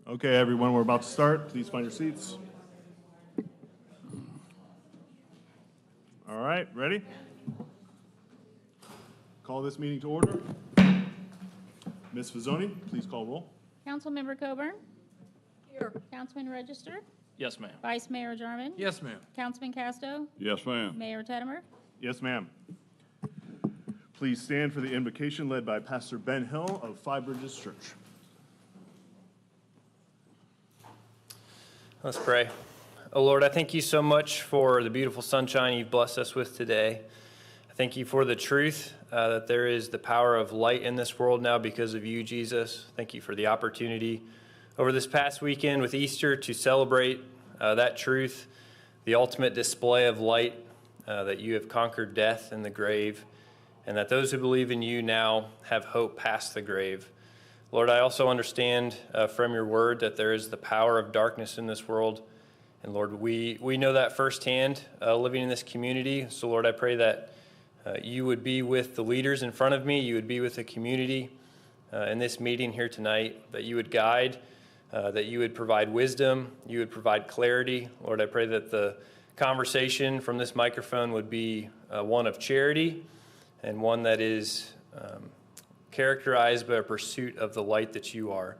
Okay, everyone, we're about to start. Please find your seats. All right, ready? Call this meeting to order. Ms. Fazzoni, please call roll. Councilmember Coburn? Here. Councilman Register? Yes, ma'am. Vice Mayor Jarman? Yes, ma'am. Councilman Casto? Yes, ma'am. Mayor Teddemer? Yes, ma'am. Please stand for the invocation led by Pastor Ben Hill of Five Bridges Church. Let's pray. Oh Lord, I thank you so much for the beautiful sunshine you've blessed us with today. I thank you for the truth that there is the power of light in this world now because of you, Jesus. Thank you for the opportunity over this past weekend with Easter to celebrate that truth, the ultimate display of light, that you have conquered death and the grave, and that those who believe in you now have hope past the grave. Lord, I also understand from your word that there is the power of darkness in this world. And Lord, we know that firsthand living in this community. So Lord, I pray that you would be with the leaders in front of me. You would be with the community in this meeting here tonight, that you would guide, that you would provide wisdom, you would provide clarity. Lord, I pray that the conversation from this microphone would be one of charity and one that is characterized by a pursuit of the light that you are.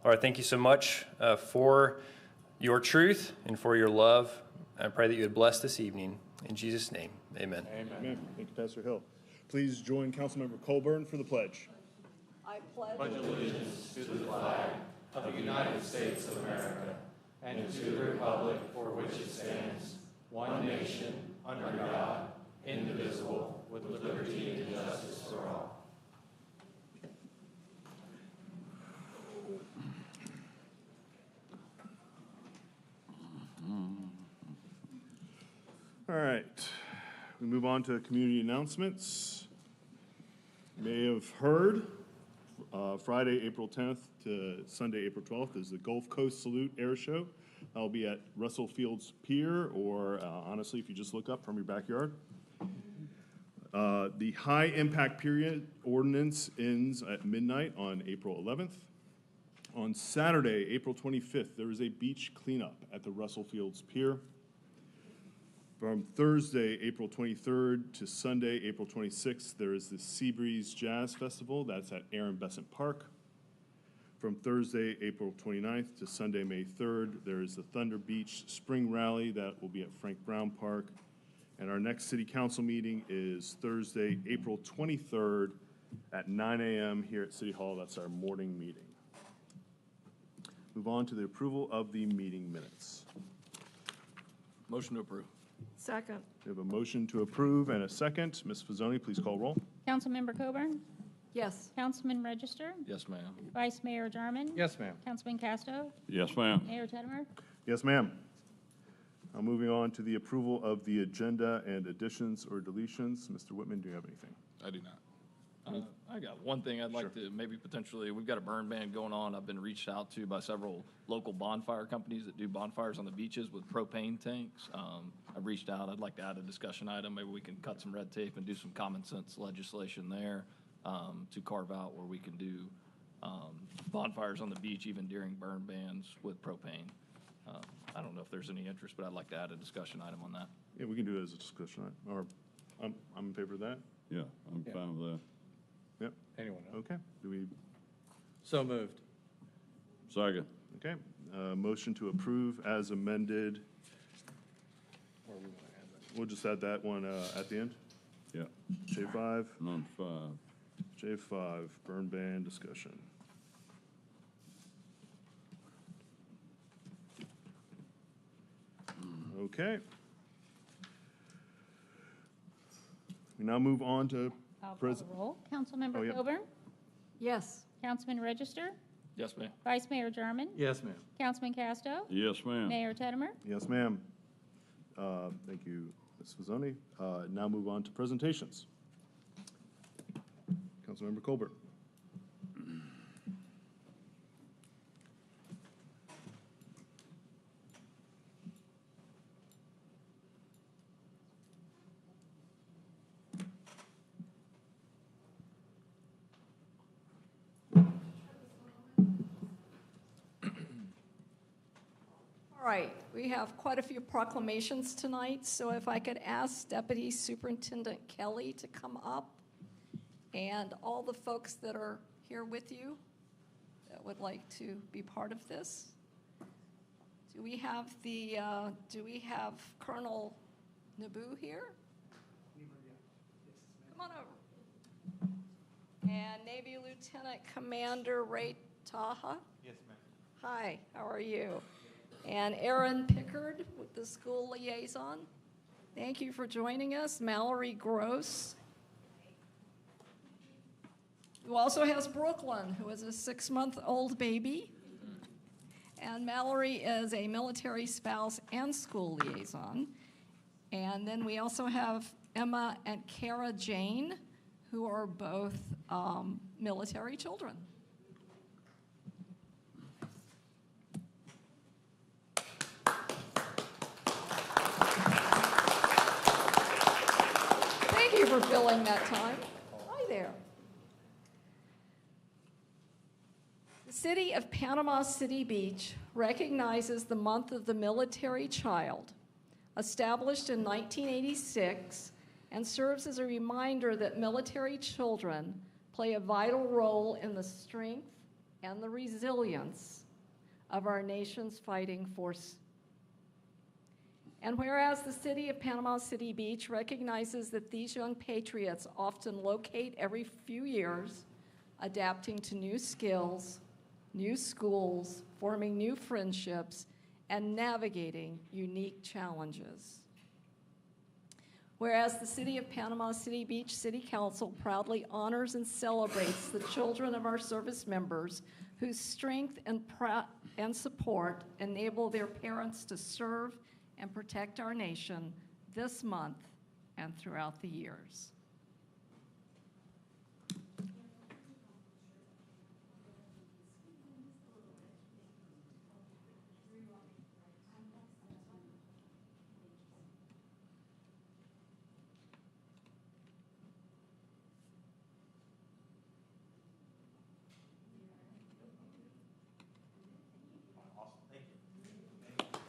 Lord, I thank you so much for your truth and for your love. I pray that you would bless this evening. In Jesus' name, amen. Amen. Thank you, Pastor Hill. Please join Councilmember Coburn for the pledge. I pledge Allegiance to the flag of the United States of America and to the republic for which it stands, one nation, under God, indivisible, with liberty and justice for all. All right, we move on to community announcements. You may have heard Friday, April 10th to Sunday, April 12th is the Gulf Coast Salute Air Show. That'll be at Russell Fields Pier, or honestly, if you just look up from your backyard. The high impact period ordinance ends at midnight on April 11th. On Saturday, April 25th, there is a beach cleanup at the Russell Fields Pier. From Thursday, April 23rd to Sunday, April 26th, there is the Seabreeze Jazz Festival. That's at Aaron Besant Park. From Thursday, April 29th to Sunday, May 3rd, there is the Thunder Beach Spring Rally. That will be at Frank Brown Park. And our next city council meeting is Thursday, April 23rd at 9 a.m. here at City Hall. That's our morning meeting. Move on to the approval of the meeting minutes. Motion to approve. Second. We have a motion to approve and a second. Ms. Fazzoni, please call roll. Councilmember Coburn? Yes. Councilman Register? Yes, ma'am. Vice Mayor Jarman? Yes, ma'am. Councilman Casto? Yes, ma'am. Mayor Teddemer? Yes, ma'am. Now moving on to the approval of the agenda and additions or deletions. Mr. Whitman, do you have anything? I do not. I got one thing I'd like to maybe potentially, we've got a burn ban going on. I've been reached out to by several local bonfire companies that do bonfires on the beaches with propane tanks. I've reached out. I'd like to add a discussion item. Maybe we can cut some red tape and do some common sense legislation there to carve out where we can do bonfires on the beach even during burn bans with propane. I don't know if there's any interest, but I'd like to add a discussion item on that. Yeah, we can do it as a discussion, or I'm in favor of that. Yeah, I'm fine with that. Yep, Anyone else? okay. Do we, So moved. Second. okay. Motion to approve as amended. We'll just add that one at the end. Yeah, J5, number 5. J5, burn ban discussion. Okay. We now move on to I'll call Pres- the roll. Councilmember Oh, yeah. Coburn? Yes. Councilman Register? Yes, ma'am. Vice Mayor Jarman? Yes, ma'am. Councilman Casto? Yes, ma'am. Mayor Teddemer? Yes, ma'am. Thank you, Ms. Fazzoni. Now move on to presentations. Councilmember Colbert. All right, we have quite a few proclamations tonight, so if I could ask Deputy Superintendent Kelly to come up, and all the folks that are here with you that would like to be part of this. Do we have Colonel Naboo here? Come on over. And Navy Lieutenant Commander Ray Taha? Yes, ma'am. Hi, how are you? And Aaron Pickard, with the school liaison. Thank you for joining us. Mallory Gross. Who also has Brooklyn, who is a 6-month-old baby. And Mallory is a military spouse and school liaison. And then we also have Emma and Kara Jane, who are both military children. Thank you for filling that time. Hi there. The city of Panama City Beach recognizes the month of the military child, established in 1986, and serves as a reminder that military children play a vital role in the strength and the resilience of our nation's fighting force. And whereas the city of Panama City Beach recognizes that these young patriots often locate every few years, adapting to new skills, new schools, forming new friendships, and navigating unique challenges. Whereas the city of Panama City Beach City Council proudly honors and celebrates the children of our service members whose strength and support enable their parents to serve and protect our nation this month and throughout the years.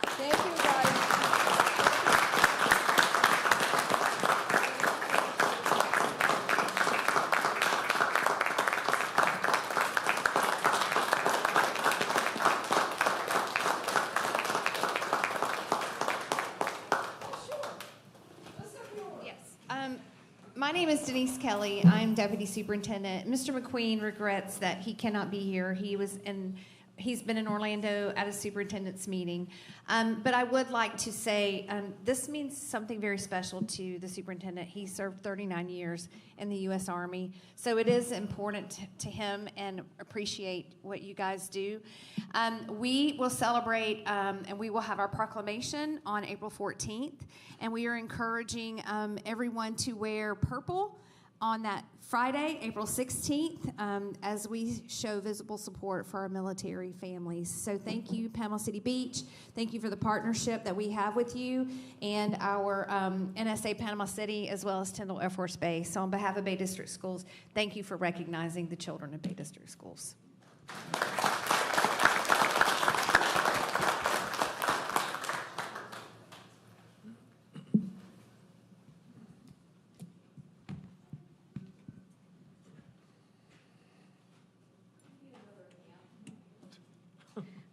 Thank you, guys. Yes. My name is Denise Kelly. I'm Deputy Superintendent. Mr. McQueen regrets that he cannot be here. He's been in Orlando at a superintendent's meeting. But I would like to say this means something very special to the superintendent. He served 39 years in the U.S. Army, so it is important to him and appreciate what you guys do. We will celebrate and we will have our proclamation on April 14th, and we are encouraging everyone to wear purple on that Friday, April 16th, as we show visible support for our military families. So thank you, Panama City Beach. Thank you for the partnership that we have with you and our NSA Panama City, as well as Tyndall Air Force Base. So on behalf of Bay District Schools, thank you for recognizing the children of Bay District Schools.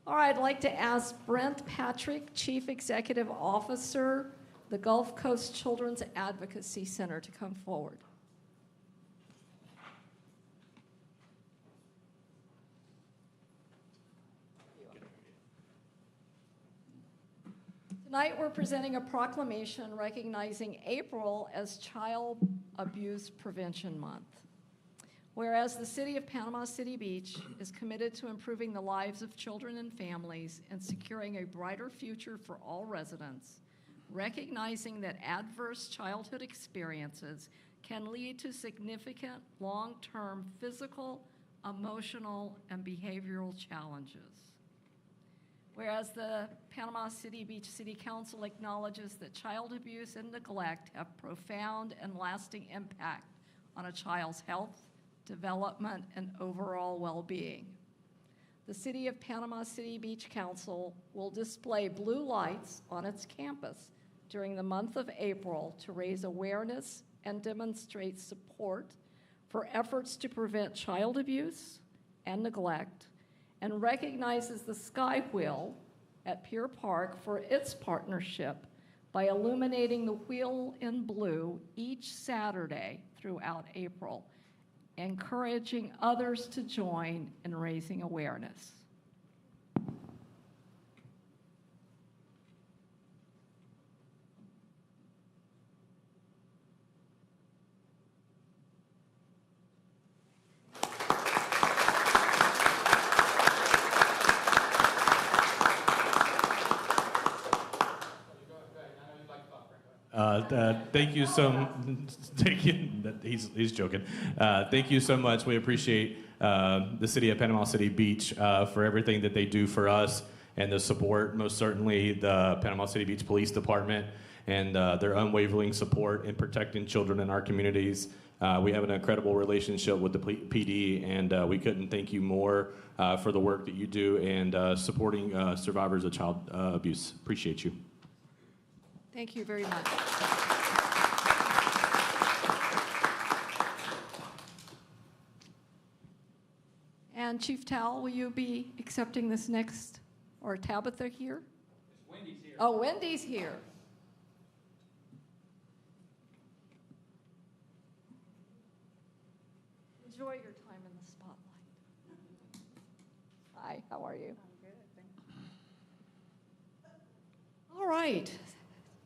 All right, I'd like to ask Brent Patrick, Chief Executive Officer, the Gulf Coast Children's Advocacy Center, to come forward. Tonight, we're presenting a proclamation recognizing April as Child Abuse Prevention Month. Whereas the city of Panama City Beach is committed to improving the lives of children and families and securing a brighter future for all residents, recognizing that adverse childhood experiences can lead to significant long-term physical, emotional, and behavioral challenges. Whereas the Panama City Beach City Council acknowledges that child abuse and neglect have profound and lasting impact on a child's health, development, and overall well-being. the City of Panama City Beach Council will display blue lights on its campus during the month of April to raise awareness and demonstrate support for efforts to prevent child abuse and neglect, and recognizes the Sky Wheel at Pier Park for its partnership by illuminating the wheel in blue each Saturday throughout April, encouraging others to join in raising awareness. Thank you he's joking. Thank you so much. We appreciate the City of Panama City Beach for everything that they do for us and the support, most certainly the Panama City Beach Police Department and their unwavering support in protecting children in our communities. We have an incredible relationship with the PD, and we couldn't thank you more for the work that you do and supporting survivors of child abuse. Appreciate you. Thank you very much. And Chief Tal, will you be accepting this next, or Tabitha here? Wendy's here. Oh, Wendy's here. Enjoy your time in the spotlight. Hi, how are you? I'm good, thank you. All right.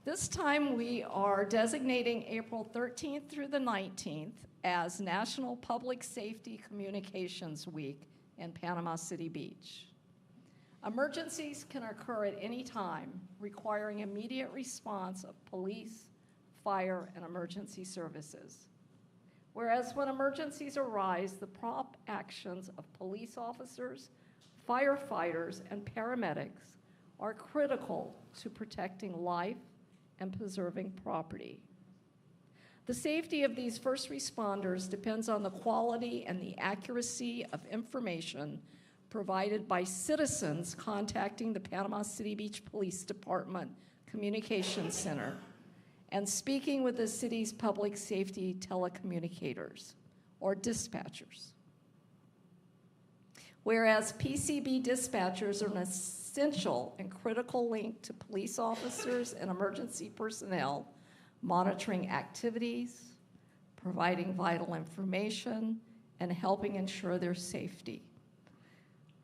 This time we are designating April 13th through the 19th as National Public Safety Communications Week in Panama City Beach. Emergencies can occur at any time, requiring immediate response of police, fire, and emergency services. Whereas when emergencies arise, the prompt actions of police officers, firefighters, and paramedics are critical to protecting life and preserving property. The safety of these first responders depends on the quality and the accuracy of information provided by citizens contacting the Panama City Beach Police Department Communications Center and speaking with the city's public safety telecommunicators or dispatchers. Whereas PCB dispatchers are an essential and critical link to police officers and emergency personnel, monitoring activities, providing vital information, and helping ensure their safety.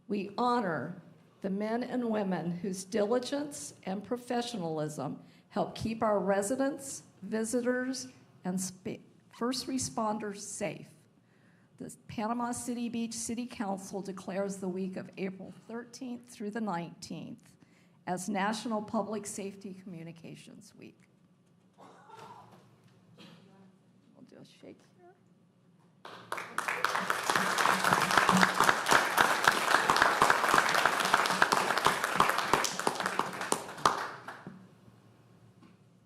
We honor the men and women whose diligence and professionalism help keep our residents, visitors, and first responders safe. The Panama City Beach City Council declares the week of April 13th through the 19th as National Public Safety Communications Week. We'll do a shake here.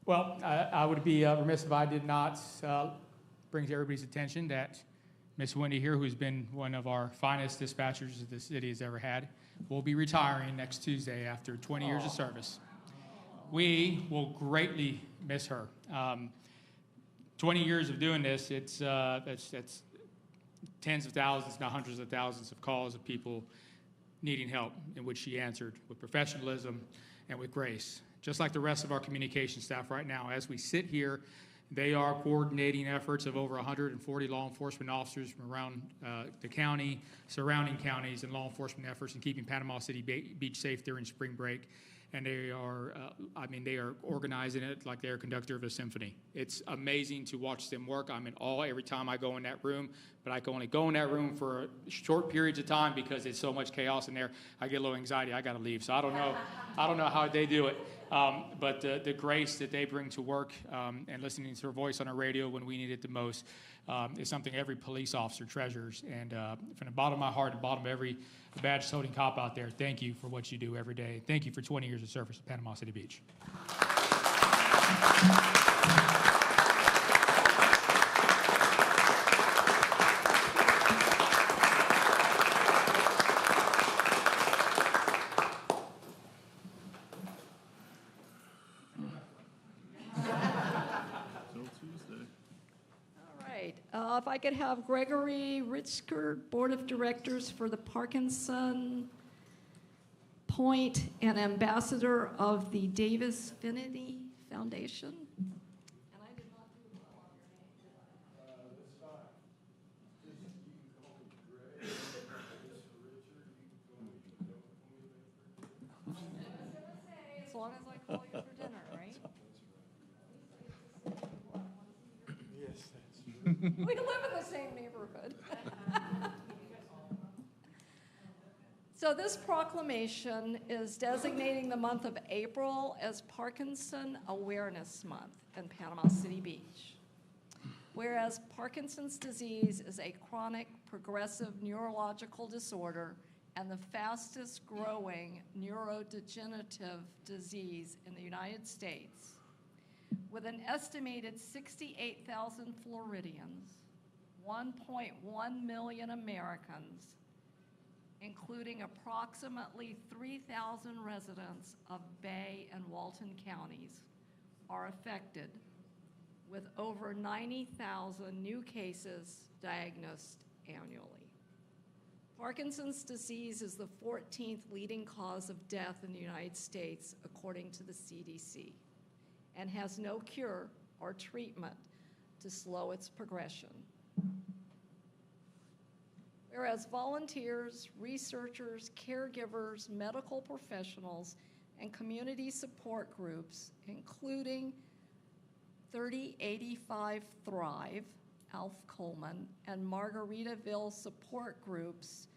Well, I would be remiss if I did not bring to everybody's attention that Miss Wendy here, who's been one of our finest dispatchers that the city has ever had, will be retiring next Tuesday after 20 years of service. We will greatly miss her. 20 years of doing this, that's tens of thousands, not hundreds of thousands of calls of people needing help, in which she answered with professionalism and with grace. Just like the rest of our communication staff right now, as we sit here, they are coordinating efforts of over 140 law enforcement officers from around the county, surrounding counties, and law enforcement efforts in keeping Panama City Beach safe during spring break. And they are, they are organizing it like they're a conductor of a symphony. It's amazing to watch them work. I'm in awe every time I go in that room, but I can only go in that room for short periods of time because it's so much chaos in there. I get a little anxiety. I got to leave. So I don't know how they do it. But the grace that they bring to work and listening to her voice on the radio when we need it the most is something every police officer treasures. And from the bottom of my heart, the bottom of every badge-holding cop out there, thank you for what you do every day. Thank you for 20 years of service at Panama City Beach. If I could have Gregory Richker, Board of Directors for the Parkinson Point and Ambassador of the Davis Finity Foundation. And I did not do well on your name. As long as I call you for dinner, right? Yes, that's true. We live in the same neighborhood. So this proclamation is designating the month of April as Parkinson Awareness Month in Panama City Beach. Whereas Parkinson's disease is a chronic progressive neurological disorder and the fastest growing neurodegenerative disease in the United States, with an estimated 68,000 Floridians, 1.1 million Americans, including approximately 3,000 residents of Bay and Walton counties, are affected, with over 90,000 new cases diagnosed annually. Parkinson's disease is the 14th leading cause of death in the United States, according to the CDC, and has no cure or treatment to slow its progression. Whereas volunteers, researchers, caregivers, medical professionals, and community support groups, including 3085 Thrive, Alf Coleman, and Margaritaville support groups,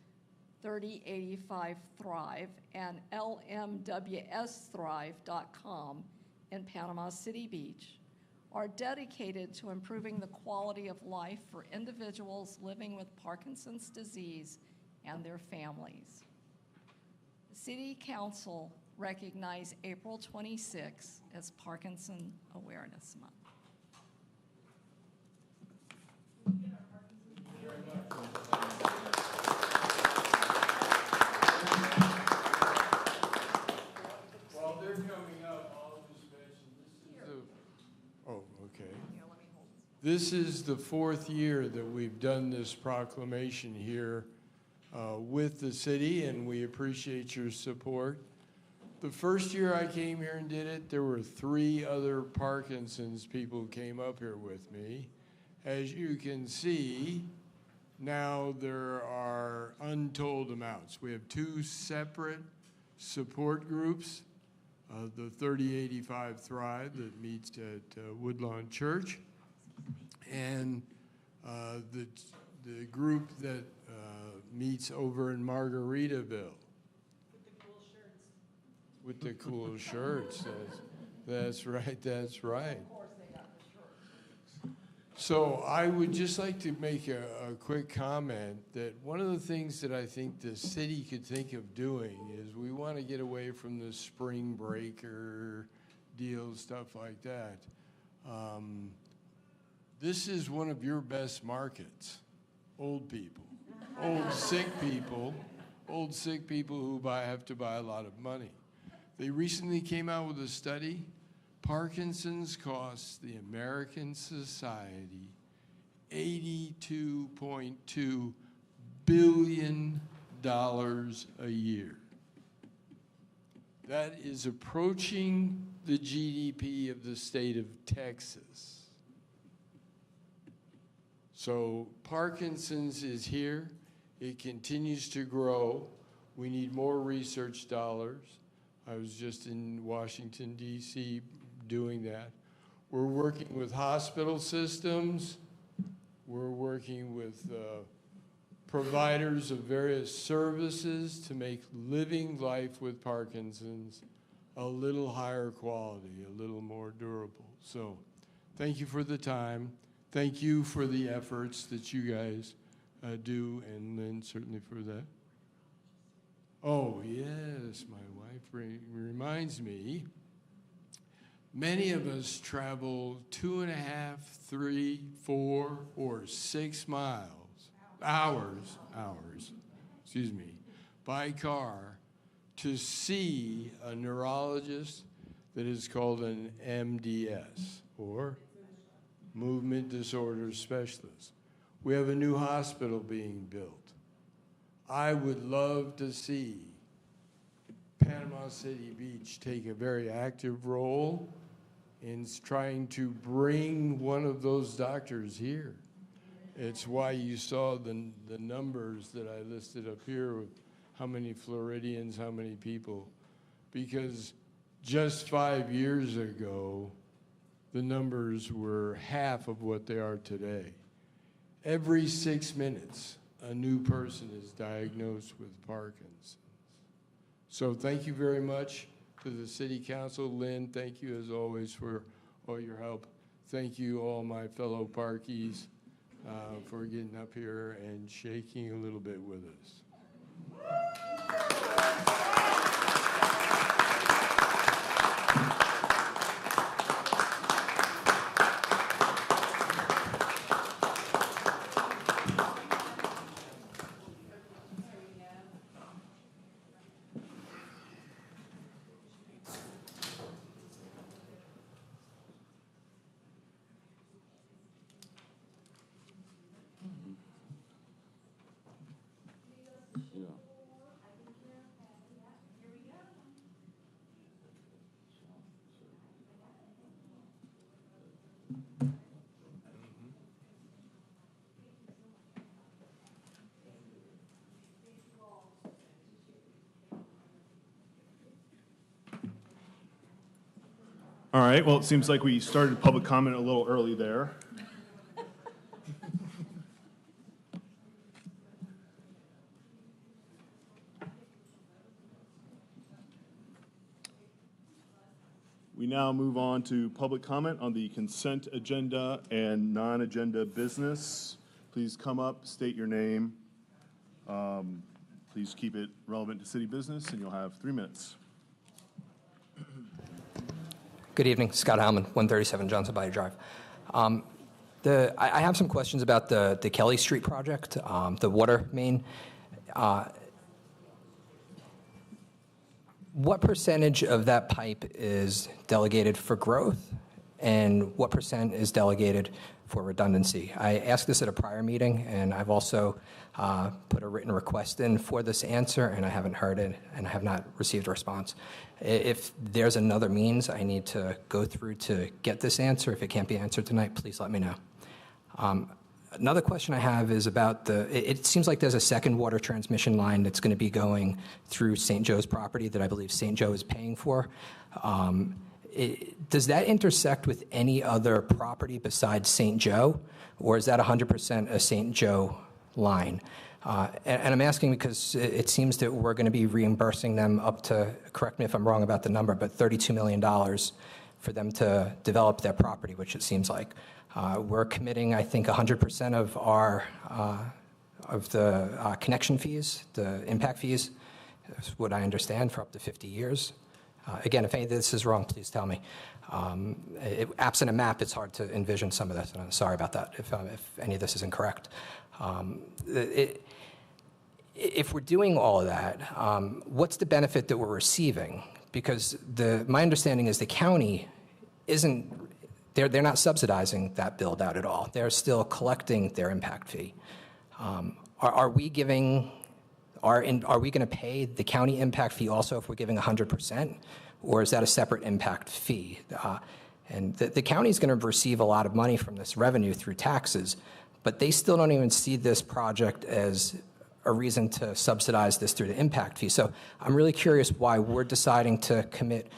3085 Thrive and lmwsthrive.com in Panama City Beach, are dedicated to improving the quality of life for individuals living with Parkinson's disease and their families. The City Council recognized April 26 as Parkinson Awareness Month. While they're coming up, I'll just mention this is the fourth year that we've done this proclamation here with the city, and we appreciate your support. The first year I came here and did it, there were 3 other Parkinson's people who came up here with me. As you can see, now there are untold amounts. We have 2 separate support groups, the 3085 Thrive that meets at Woodlawn Church, and the group that meets over in Margaritaville. With the cool shirts. That's right, that's right. So I would just like to make a quick comment that one of the things that I think the city could think of doing is we want to get away from the spring breaker deal, stuff like that. This is one of your best markets, old people, old sick people who have to buy a lot of money. They recently came out with a study. Parkinson's costs the American society $82.2 billion a year. That is approaching the GDP of the state of Texas. So Parkinson's is here. It continues to grow. We need more research dollars. I was just in Washington, D.C. doing that. We're working with hospital systems. We're working with providers of various services to make living life with Parkinson's a little higher quality, a little more durable. So thank you for the time. Thank you for the efforts that you guys do, and Lynn certainly for that. Oh, yes, my wife reminds me, many of us travel 2.5, 3, 4, or 6 hours, by car to see a neurologist that is called an MDS, or movement disorder specialist. We have a new hospital being built. I would love to see Panama City Beach take a very active role in trying to bring one of those doctors here. It's why you saw the numbers that I listed up here with how many Floridians, how many people. Because just 5 years ago, the numbers were half of what they are today. Every 6 minutes, a new person is diagnosed with Parkinson's. So thank you very much to the City Council. Lynn, thank you as always for all your help. Thank you all my fellow Parkies for getting up here and shaking a little bit with us. All right, well, it seems like we started public comment a little early there. We now move on to public comment on the consent agenda and non-agenda business. Please come up, state your name. Please keep it relevant to city business, and you'll have 3 minutes. Good evening, Scott Howman, 137 Johnson Bayou Drive. I have some questions about the Kelly Street project, the water main. What percentage of that pipe is delegated for growth, and what percent is delegated for redundancy? I asked this at a prior meeting, and I've also put a written request in for this answer, and I haven't heard it, and I have not received a response. If there's another means I need to go through to get this answer, if it can't be answered tonight, please let me know. Another question I have is about it seems like there's a second water transmission line that's going to be going through St. Joe's property that I believe St. Joe is paying for. Does that intersect with any other property besides St. Joe, or is that 100% a St. Joe line? And I'm asking because it seems that we're going to be reimbursing them up to, correct me if I'm wrong about the number, but $32 million for them to develop their property, which it seems like. We're committing, I think, 100% of our of the connection fees, the impact fees, is what I understand, for up to 50 years. Again, if any of this is wrong, please tell me. Absent a map, it's hard to envision some of this, and I'm sorry about that if any of this is incorrect. If we're doing all of that, what's the benefit that we're receiving? Because my understanding is the county isn't, they're not subsidizing that build out at all. They're still collecting their impact fee. Are we going to pay the county impact fee also if we're giving 100%, or is that a separate impact fee? And the county is going to receive a lot of money from this revenue through taxes, but they still don't even see this project as a reason to subsidize this through the impact fee. So I'm really curious why we're deciding to commit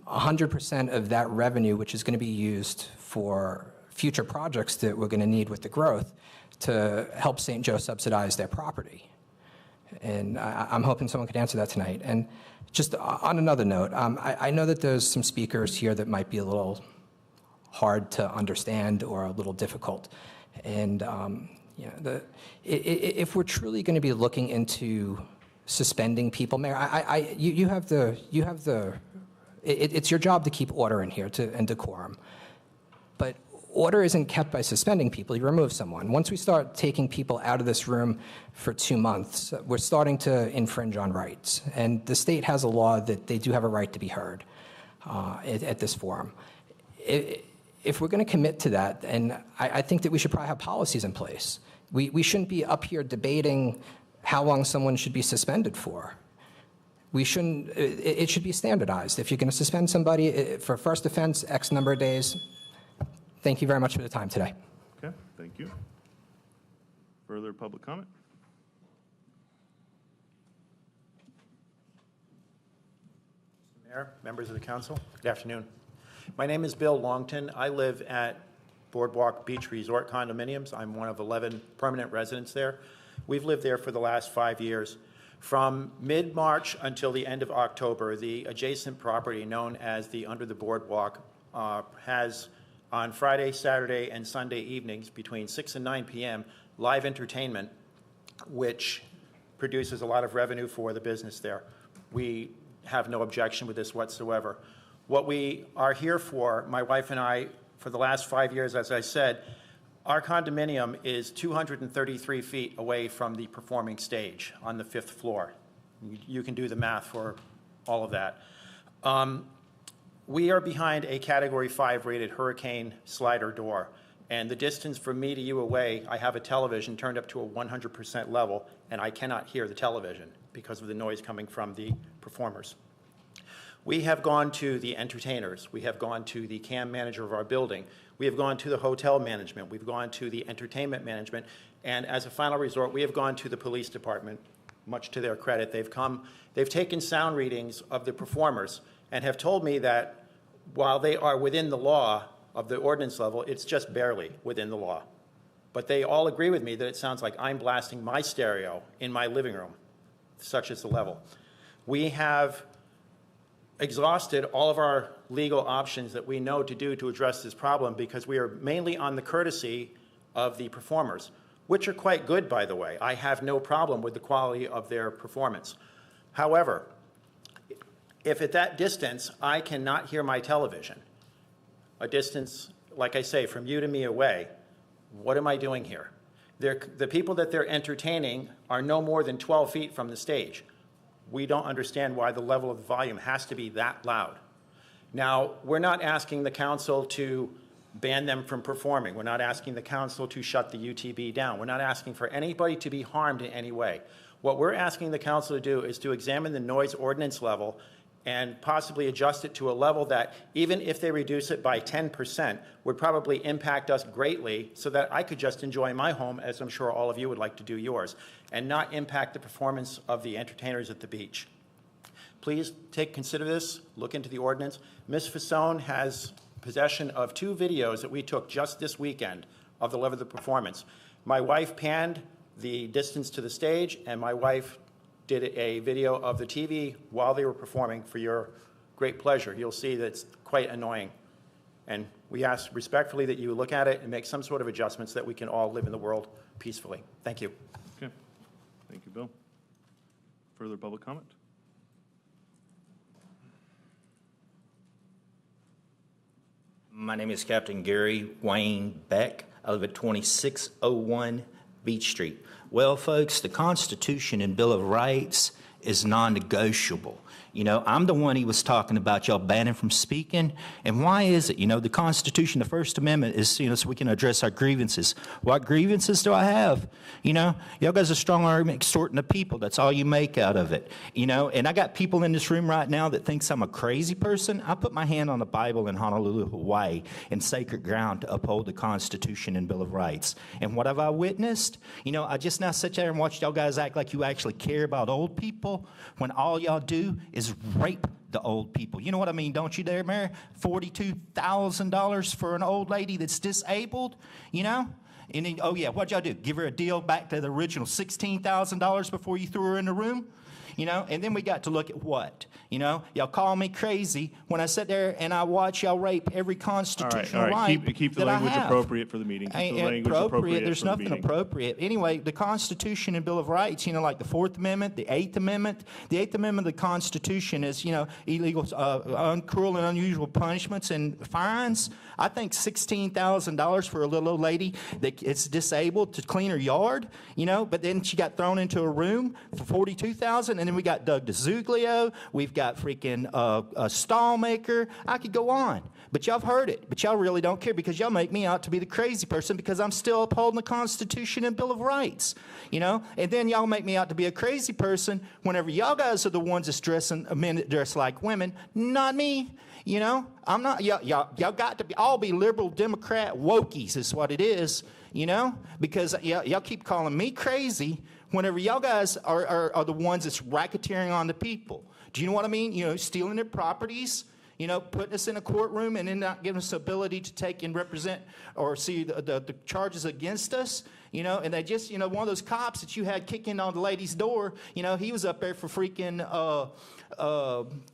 100% of that revenue, which is going to be used for future projects that we're going to need with the growth, to help St. Joe subsidize their property. And I'm hoping someone could answer that tonight. And just on another note, I know that there's some speakers here that might be a little hard to understand or a little difficult. And if we're truly going to be looking into suspending people, Mayor, it's your job to keep order in here and decorum. But order isn't kept by suspending people. You remove someone. Once we start taking people out of this room for 2 months, we're starting to infringe on rights. And the state has a law that they do have a right to be heard at this forum. if we're going to commit to that, and I think that we should probably have policies in place. We shouldn't be up here debating how long someone should be suspended for. We shouldn't, it should be standardized. If you're going to suspend somebody for first offense, X number of days. Thank you very much for the time today. Okay, thank you. Further public comment? Mayor, members of the council, good afternoon. My name is Bill Longton. I live at Boardwalk Beach Resort Condominiums. I'm one of 11 permanent residents there. We've lived there for the last 5 years. From mid-March until the end of October, the adjacent property known as the Under the Boardwalk has, on Friday, Saturday, and Sunday evenings between 6 and 9 p.m., live entertainment, which produces a lot of revenue for the business there. We have no objection with this whatsoever. What we are here for, my wife and I, for the last 5 years, as I said, our condominium is 233 feet away from the performing stage on the 5th floor. You can do the math for all of that. We are behind a Category 5 rated hurricane slider door, and the distance from me to you away, I have a television turned up to a 100% level, and I cannot hear the television because of the noise coming from the performers. We have gone to the entertainers. We have gone to the CAM manager of our building. We have gone to the hotel management. We've gone to the entertainment management. And as a final resort, we have gone to the police department, much to their credit. They've taken sound readings of the performers and have told me that while they are within the law of the ordinance level, it's just barely within the law. But they all agree with me that it sounds like I'm blasting my stereo in my living room, such is the level. We have exhausted all of our legal options that we know to do to address this problem because we are mainly on the courtesy of the performers, which are quite good, by the way. I have no problem with the quality of their performance. However, if at that distance I cannot hear my television, a distance, like I say, from you to me away, what am I doing here? The people that they're entertaining are no more than 12 feet from the stage. We don't understand why the level of the volume has to be that loud. Now, we're not asking the council to ban them from performing. We're not asking the council to shut the UTB down. We're not asking for anybody to be harmed in any way. What we're asking the council to do is to examine the noise ordinance level and possibly adjust it to a level that, even if they reduce it by 10%, would probably impact us greatly so that I could just enjoy my home, as I'm sure all of you would like to do yours, and not impact the performance of the entertainers at the beach. Please consider this, look into the ordinance. Ms. Fasone has possession of 2 videos that we took just this weekend of the level of the performance. My wife panned the distance to the stage, and my wife did a video of the TV while they were performing for your great pleasure. You'll see that it's quite annoying. And we ask respectfully that you look at it and make some sort of adjustments so that we can all live in the world peacefully. Thank you. Okay. Thank you, Bill. Further public comment? My name is Captain Gary Wayne Beck. I live at 2601 Beach Street. Well, folks, the Constitution and Bill of Rights is non-negotiable. You know, I'm the one he was talking about, y'all banning from speaking. And why is it? You know, the Constitution, the First Amendment is, you know, so we can address our grievances. What grievances do I have? You know, y'all got a strong argument extorting the people. That's all you make out of it. You know, and I got people in this room right now that thinks I'm a crazy person. I put my hand on the Bible in Honolulu, Hawaii, in sacred ground to uphold the Constitution and Bill of Rights. And what have I witnessed? You know, I just now sit there and watch y'all guys act like you actually care about old people when all y'all do is rape the old people. You know what I mean, don't you there, Mary? $42,000 for an old lady that's disabled, you know? And then, oh yeah, what'd y'all do? Give her a deal back to the original $16,000 before you threw her in the room? You know, and then we got to look at what? You know, y'all call me crazy when I sit there and I watch y'all rape every constitutional right. Keep the language appropriate for the meeting. Keep the language appropriate. There's nothing appropriate. Anyway, the Constitution and Bill of Rights, you know, like the 4th Amendment, the 8th Amendment. The 8th Amendment of the Constitution is, you know, illegal, cruel and unusual punishments and fines. I think $16,000 for a little old lady that it's disabled to clean her yard, you know, but then she got thrown into a room for $42,000, and then we got Doug DeZuglio, we've got freaking a stall maker. I could go on, but y'all have heard it, but y'all really don't care because y'all make me out to be the crazy person because I'm still upholding the Constitution and Bill of Rights, you know, and then y'all make me out to be a crazy person whenever y'all guys are the ones that's dressing men that dress like women, not me. You know, I'm not, y'all got to all be liberal Democrat wokies is what it is, you know, because y'all keep calling me crazy whenever y'all guys are the ones that's racketeering on the people. Do you know what I mean? You know, stealing their properties, you know, putting us in a courtroom and then not giving us the ability to take and represent or see the charges against us. You know, and they just, you know, one of those cops that you had kicking on the lady's door, you know, he was up there for freaking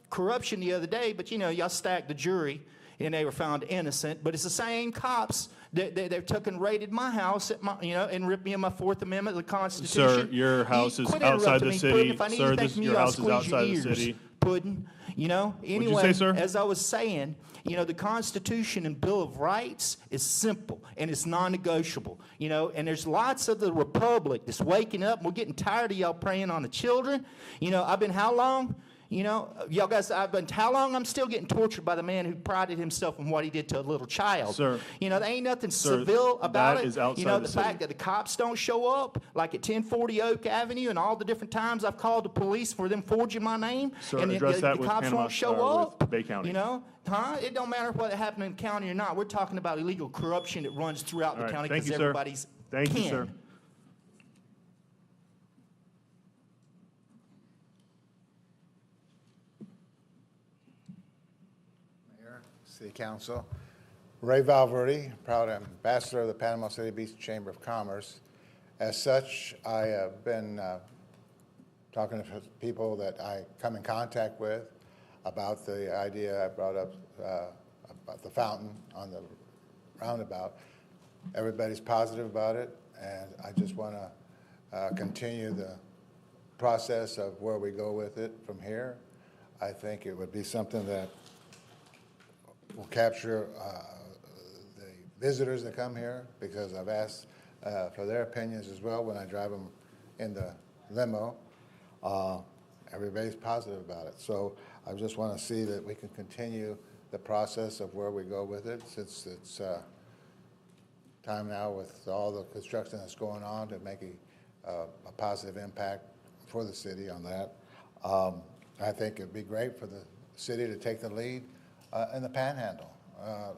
corruption the other day, but, you know, y'all stacked the jury and they were found innocent. But it's the same cops that they took and raided my house, at my, you know, and ripped me in my Fourth Amendment of the Constitution. Sir, your house is Quit outside interrupting the me, city. Puddin'. If I need Sir, to thank your I'll house is squeeze outside your the ears, city. Puddin'. You know, anyway, What'd you say, sir? as I was saying, you know, the Constitution and Bill of Rights is simple and it's non-negotiable. You know, and there's lots of the Republic that's waking up. And we're getting tired of y'all preying on the children. You know, I've been how long? You know, y'all guys, I've been how long? I'm still getting tortured by the man who prided himself in what he did to a little child. Sir. You know, there ain't nothing Sir, civil about that it. is outside you know, the the city. fact that the cops don't show up, like at 1040 Oak Avenue, and all the different times I've called the police for them forging my name, Sir, and address that the with cops Panama, won't show with up. Bay County. You know, it don't matter what happened in the county or not. We're talking about illegal corruption that runs throughout All the right, county thank because you, sir. everybody's Thank you, kin. sir. Mayor, City Council. Ray Valverde, proud ambassador of the Panama City Beach Chamber of Commerce. As such, I have been talking to people that I come in contact with about the idea I brought up about the fountain on the roundabout. Everybody's positive about it, and I just want to continue the process of where we go with it from here. I think it would be something that will capture the visitors that come here, because I've asked for their opinions as well when I drive them in the limo. Everybody's positive about it. So I just want to see that we can continue the process of where we go with it, since it's time now with all the construction that's going on to make a positive impact for the city on that. I think it'd be great for the city to take the lead in the Panhandle.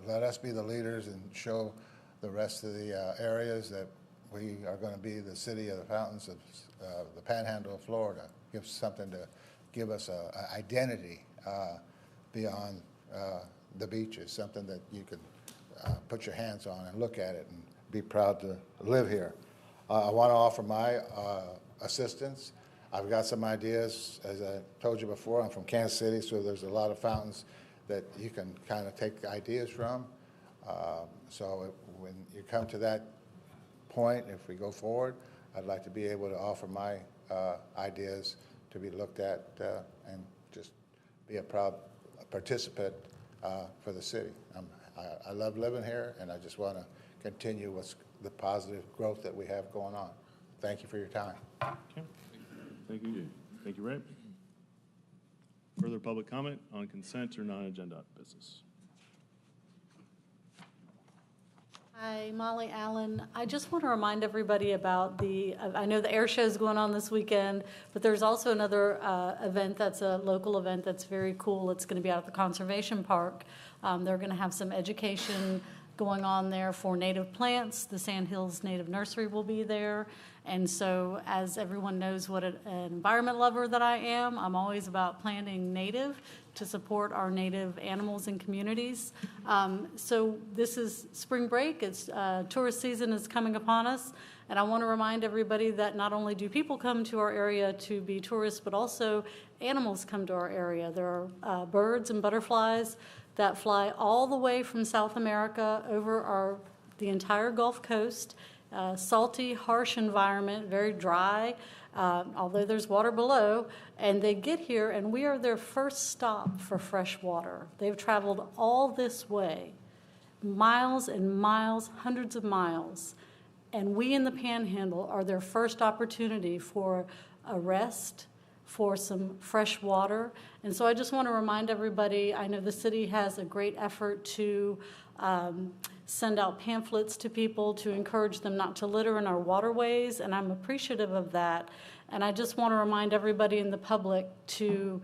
Let us be the leaders and show the rest of the areas that we are going to be the city of the fountains of the Panhandle of Florida. Give something to give us an identity beyond the beaches, something that you can put your hands on and look at it and be proud to live here. I want to offer my assistance. I've got some ideas. As I told you before, I'm from Kansas City, so there's a lot of fountains that you can kind of take ideas from. So when you come to that point, if we go forward, I'd like to be able to offer my ideas to be looked at and just be a proud participant for the city. I love living here, and I just want to continue with the positive growth that we have going on. Thank you for your time. Okay. Thank you. Thank you, Ray. Further public comment on consent or non-agenda business? Hi, Molly Allen. I just want to remind everybody about I know the air show is going on this weekend, but there's also another event that's a local event that's very cool. It's going to be out at the Conservation Park. They're going to have some education going on there for native plants. The Sandhills Native Nursery will be there. And so, as everyone knows what an environment lover that I am, I'm always about planting native to support our native animals and communities. So this is spring break. It's tourist season is coming upon us. And I want to remind everybody that not only do people come to our area to be tourists, but also animals come to our area. There are birds and butterflies that fly all the way from South America over the entire Gulf Coast. Salty, harsh environment, very dry, although there's water below, and they get here and we are their first stop for fresh water. They've traveled all this way, miles and miles, hundreds of miles, And we in the Panhandle are their first opportunity for a rest, for some fresh water. And so I just want to remind everybody, I know the city has a great effort to send out pamphlets to people to encourage them not to litter in our waterways, and I'm appreciative of that. And I just want to remind everybody in the public to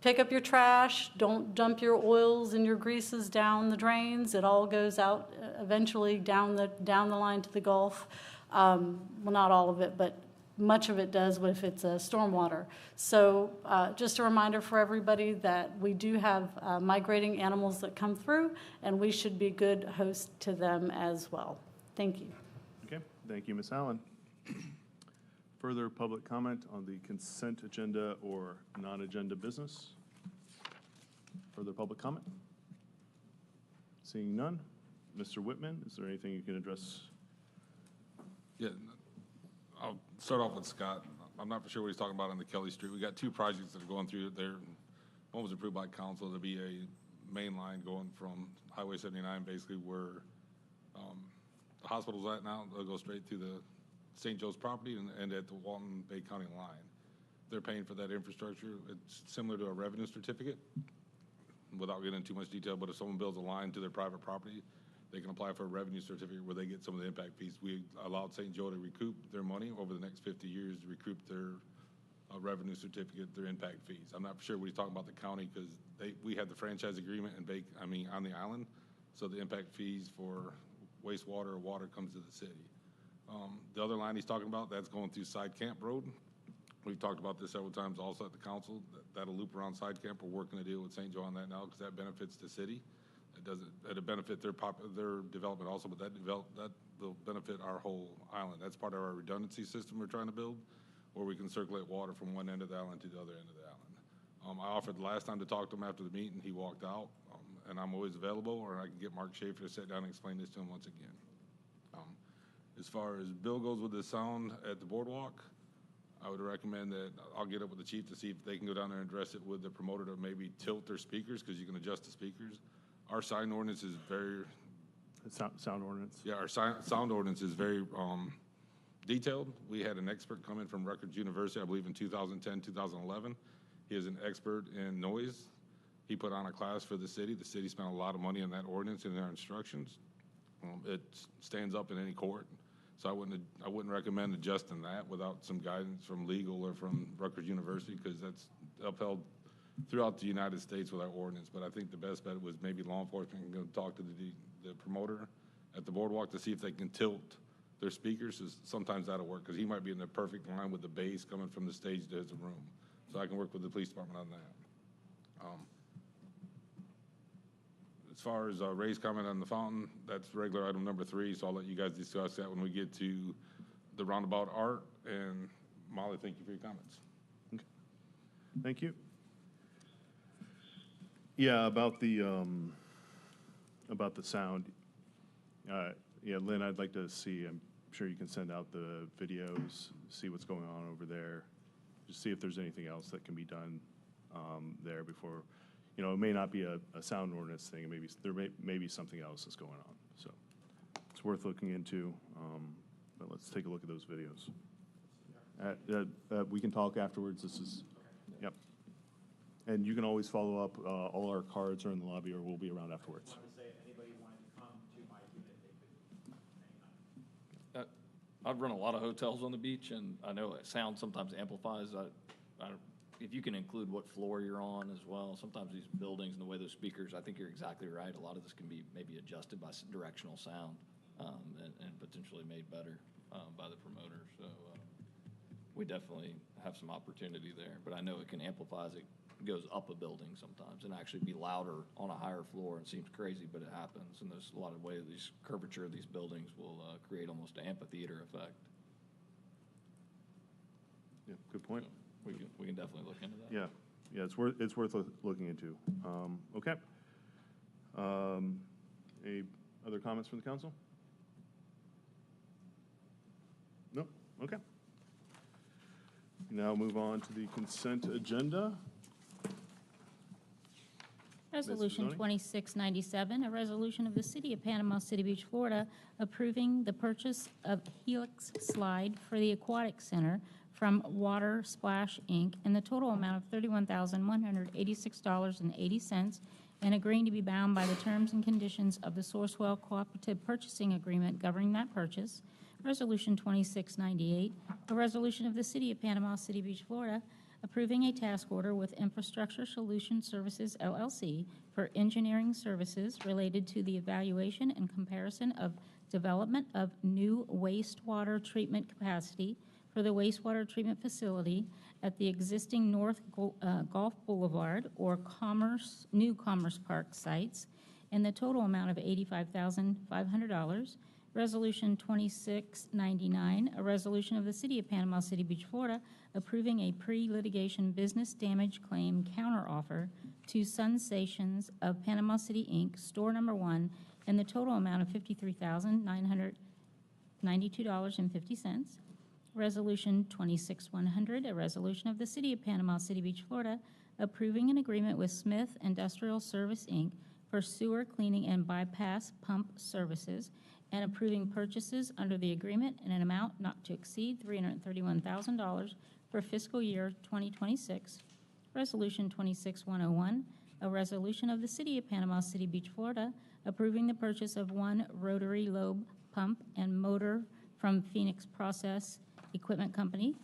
pick up your trash, don't dump your oils and your greases down the drains. It all goes out eventually down the line to the Gulf. Well, not all of it, but much of it does if it's stormwater. So just a reminder for everybody that we do have migrating animals that come through, and we should be good hosts to them as well. Thank you. Okay, thank you, Ms. Allen. Further public comment on the consent agenda or non-agenda business? Further public comment? Seeing none. Mr. Whitman, is there anything you can address? Yeah, I'll start off with Scott. I'm not for sure what he's talking about on the Kelly Street. We got two projects that are going through there. One was approved by council to be a main line going from Highway 79, basically where the hospital's at now. They'll go straight through the St. Joe's property and at the Walton Bay County line. They're paying for that infrastructure. It's similar to a revenue certificate, without getting into too much detail, but if someone builds a line to their private property, they can apply for a revenue certificate where they get some of the impact fees. We allowed St. Joe to recoup their money over the next 50 years, to recoup their revenue certificate, their impact fees. I'm not sure what he's talking about the county, because we had the franchise agreement on the island, so the impact fees for wastewater or water comes to the city. The other line he's talking about, that's going through Side Camp Road. We've talked about this several times also at the council. That'll loop around Side Camp. We're working to deal with St. Joe on that now, because that benefits the city. It'll benefit their development also, but that will benefit our whole island. That's part of our redundancy system we're trying to build, where we can circulate water from one end of the island to the other end of the island. I offered the last time to talk to him after the meeting. He walked out, and I'm always available, or I can get Mark Schaefer to sit down and explain this to him once again. As far as Bill goes with the sound at the boardwalk, I would recommend that I'll get up with the chief to see if they can go down there and address it with the promoter to maybe tilt their speakers, because you can adjust the speakers. Our sign ordinance is very... Sound ordinance? Yeah, our sound ordinance is very detailed. We had an expert come in from Rutgers University, I believe in 2010, 2011. He is an expert in noise. He put on a class for the city. The city spent a lot of money on that ordinance and their instructions. It stands up in any court. So I wouldn't recommend adjusting that without some guidance from legal or from Rutgers University, because that's upheld throughout the United States with our ordinance. But I think the best bet was maybe law enforcement can go talk to the promoter at the boardwalk to see if they can tilt their speakers. Sometimes that'll work, because he might be in the perfect line with the bass coming from the stage to his room. So I can work with the police department on that. As far as Ray's comment on the fountain, that's regular item number 3, so I'll let you guys discuss that when we get to the roundabout art. And Molly, thank you for your comments. Okay. Thank you. Yeah, about the sound. Yeah, Lynn, I'd like to see, I'm sure you can send out the videos, see what's going on over there, just see if there's anything else that can be done there before. You know, it may not be a sound ordinance thing. There may be something else that's going on. So it's worth looking into. But let's take a look at those videos. We can talk afterwards. Yep. And you can always follow up. All our cards are in the lobby, or we'll be around afterwards. I've run a lot of hotels on the beach, and I know sound sometimes amplifies. If you can include what floor you're on as well, sometimes these buildings and the way those speakers, I think you're exactly right. A lot of this can be maybe adjusted by directional sound and potentially made better by the promoter. So we definitely have some opportunity there. But I know it can amplify as it goes up a building sometimes and actually be louder on a higher floor. It seems crazy, but it happens. And there's a lot of ways these curvature of these buildings will create almost an amphitheater effect. Yeah, good point. We can definitely look into that. Yeah, it's worth looking into. Okay. Any other comments from the council? No. Okay. Now move on to the consent agenda. Resolution Mazzoni? 2697, a resolution of the City of Panama City Beach, Florida, approving the purchase of Helix Slide for the Aquatic Center from Water Splash, Inc., in the total amount of $31,186.80, and agreeing to be bound by the terms and conditions of the Sourcewell Cooperative Purchasing Agreement governing that purchase. Resolution 2698, a resolution of the City of Panama City Beach, Florida, approving a task order with Infrastructure Solution Services, LLC, for engineering services related to the evaluation and comparison of development of new wastewater treatment capacity for the wastewater treatment facility at the existing North Gulf Boulevard or New Commerce Park sites in the total amount of $85,500. Resolution 2699, a resolution of the City of Panama City Beach, Florida, approving a pre-litigation business damage claim counteroffer to Sensations of Panama City, Inc., Store Number 1, in the total amount of $53,992.50. Resolution 26100, a resolution of the City of Panama City Beach, Florida, approving an agreement with Smith Industrial Service, Inc., for sewer cleaning and bypass pump services, and approving purchases under the agreement in an amount not to exceed $331,000 for fiscal year 2026. Resolution 26101, a resolution of the City of Panama City Beach, Florida, approving the purchase of one rotary lobe pump and motor from Phoenix Process Equipment Company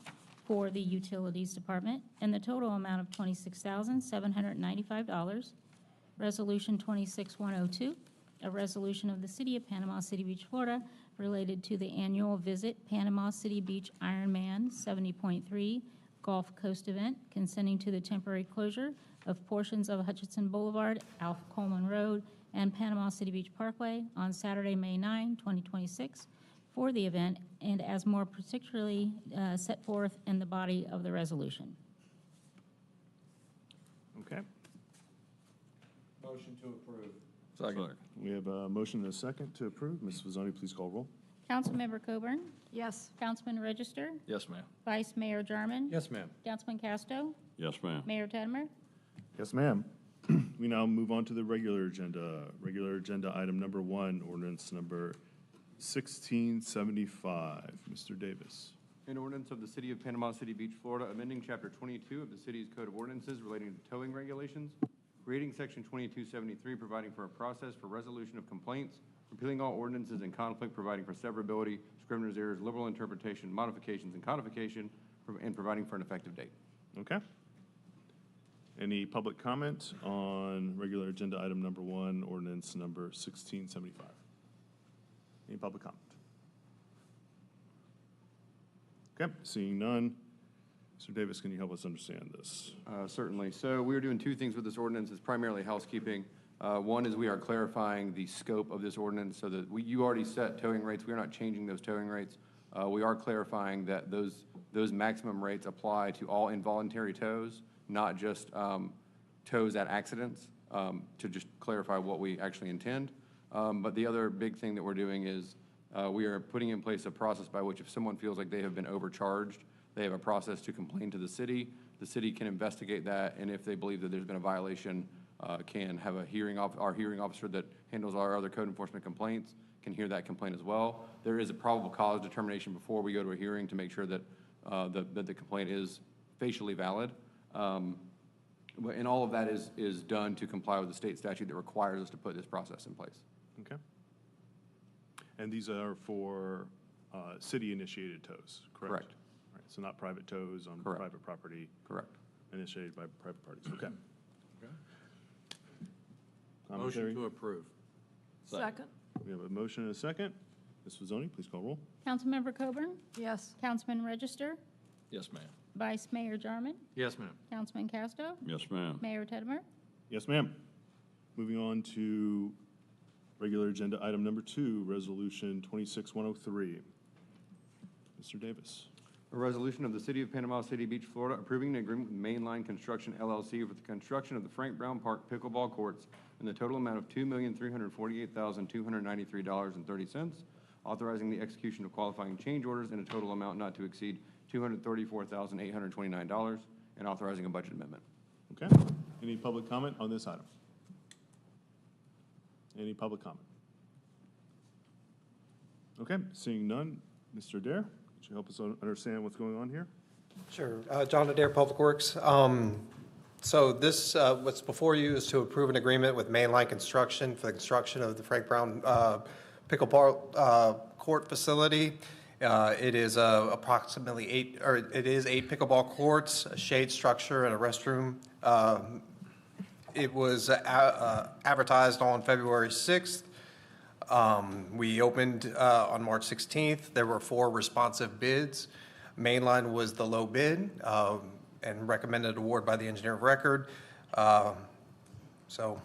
for the Utilities Department in the total amount of $26,795. Resolution 26102, a resolution of the City of Panama City Beach, Florida, related to the annual Visit Panama City Beach Ironman 70.3 Gulf Coast event, consenting to the temporary closure of portions of Hutchinson Boulevard, Alf Coleman Road, and Panama City Beach Parkway on Saturday, May 9, 2026, for the event, and as more particularly set forth in the body of the resolution. Okay. Motion to approve. Second. We have a motion and a second to approve. Ms. Fazzoni, please call roll. Councilmember Coburn? Yes. Councilman Register? Yes, ma'am. Vice Mayor Jarman? Yes, ma'am. Councilman Casto? Yes, ma'am. Mayor Tedmer? Yes, ma'am. We now move on to the regular agenda. Regular agenda item number 1, ordinance number 1675. Mr. Davis. An ordinance of the City of Panama City Beach, Florida, amending Chapter 22 of the city's Code of Ordinances relating to towing regulations, creating Section 2273, providing for a process for resolution of complaints, repealing all ordinances in conflict, providing for severability, scrivener's errors, liberal interpretation, modifications, and codification, and providing for an effective date. Okay. Any public comment on regular agenda item number 1, ordinance number 1675? Any public comment? Okay, seeing none. Mr. Davis, can you help us understand this? Certainly. So we are doing two things with this ordinance. It's primarily housekeeping. One is we are clarifying the scope of this ordinance so that you already set towing rates. We are not changing those towing rates. We are clarifying that those maximum rates apply to all involuntary tows, not just tows at accidents, to just clarify what we actually intend. But the other big thing that we're doing is we are putting in place a process by which if someone feels like they have been overcharged, they have a process to complain to the city. The city can investigate that, and if they believe that there's been a violation, can have a hearing. Our hearing officer that handles our other code enforcement complaints can hear that complaint as well. There is a probable cause determination before we go to a hearing to make sure that the complaint is facially valid. And all of that is done to comply with the state statute that requires us to put this process in place. Okay. And these are for city-initiated tows, correct? Correct. All right, so not private tows on private property. Correct. Initiated by private parties, okay. Motion to approve. Second. We have a motion and a second. Ms. Fazzoni, please call roll. Councilmember Coburn? Yes. Councilman Register? Yes, ma'am. Vice Mayor Jarman? Yes, ma'am. Councilman Casto? Yes, ma'am. Mayor Tedmer? Yes, ma'am. Moving on to regular agenda item number 2, resolution 26103. Mr. Davis. A resolution of the City of Panama City Beach, Florida, approving an agreement with Mainline Construction LLC for the construction of the Frank Brown Park pickleball courts in the total amount of $2,348,293.30, authorizing the execution of qualifying change orders in a total amount not to exceed $234,829, and authorizing a budget amendment. Okay. Any public comment on this item? Any public comment? Okay, seeing none, Mr. Adair, could you help us understand what's going on here? Sure. John Adair, Public Works. So this, what's before you is to approve an agreement with Mainline Construction for the construction of the Frank Brown pickleball court facility. It is approximately eight pickleball courts, a shade structure, and a restroom. It was advertised on February 6th. We opened on March 16th. There were 4 responsive bids. Mainline was the low bid and recommended award by the engineer of record. So.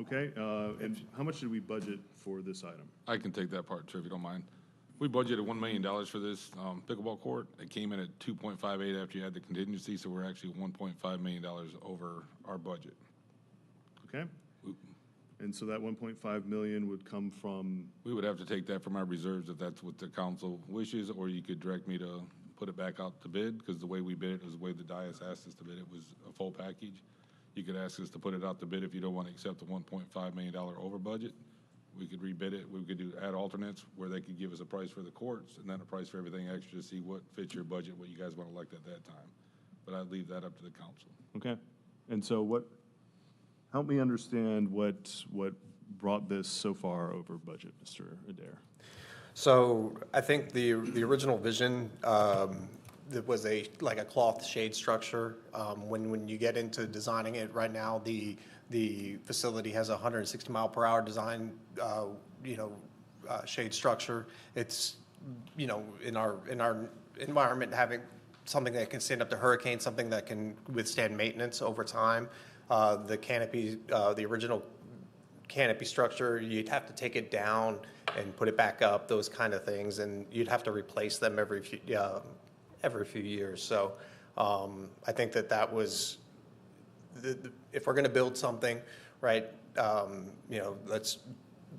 Okay, and how much did we budget for this item? I can take that part, too, if you don't mind. We budgeted $1 million for this pickleball court. It came in at 2.58 after you had the contingency, so we're actually $1.5 million over our budget. Okay. And so that 1.5 million would come from? We would have to take that from our reserves if that's what the council wishes, or you could direct me to put it back out to bid, because the way we bid it was the way the dais asked us to bid it was a full package. You could ask us to put it out to bid if you don't want to accept the $1.5 million over budget. We could rebid it. We could add alternates where they could give us a price for the courts and then a price for everything extra to see what fits your budget, what you guys want to elect at that time. But I'd leave that up to the council. Okay. And so help me understand what brought this so far over budget, Mr. Adair. So I think the original vision, it was like a cloth shade structure. When you get into designing it right now, the facility has a 160 mile per hour design, shade structure. It's, in our environment, having something that can stand up to hurricanes, something that can withstand maintenance over time. The canopy, the original canopy structure, you'd have to take it down and put it back up, those kind of things, and you'd have to replace them every few years. So I think that was, if we're going to build something, right, let's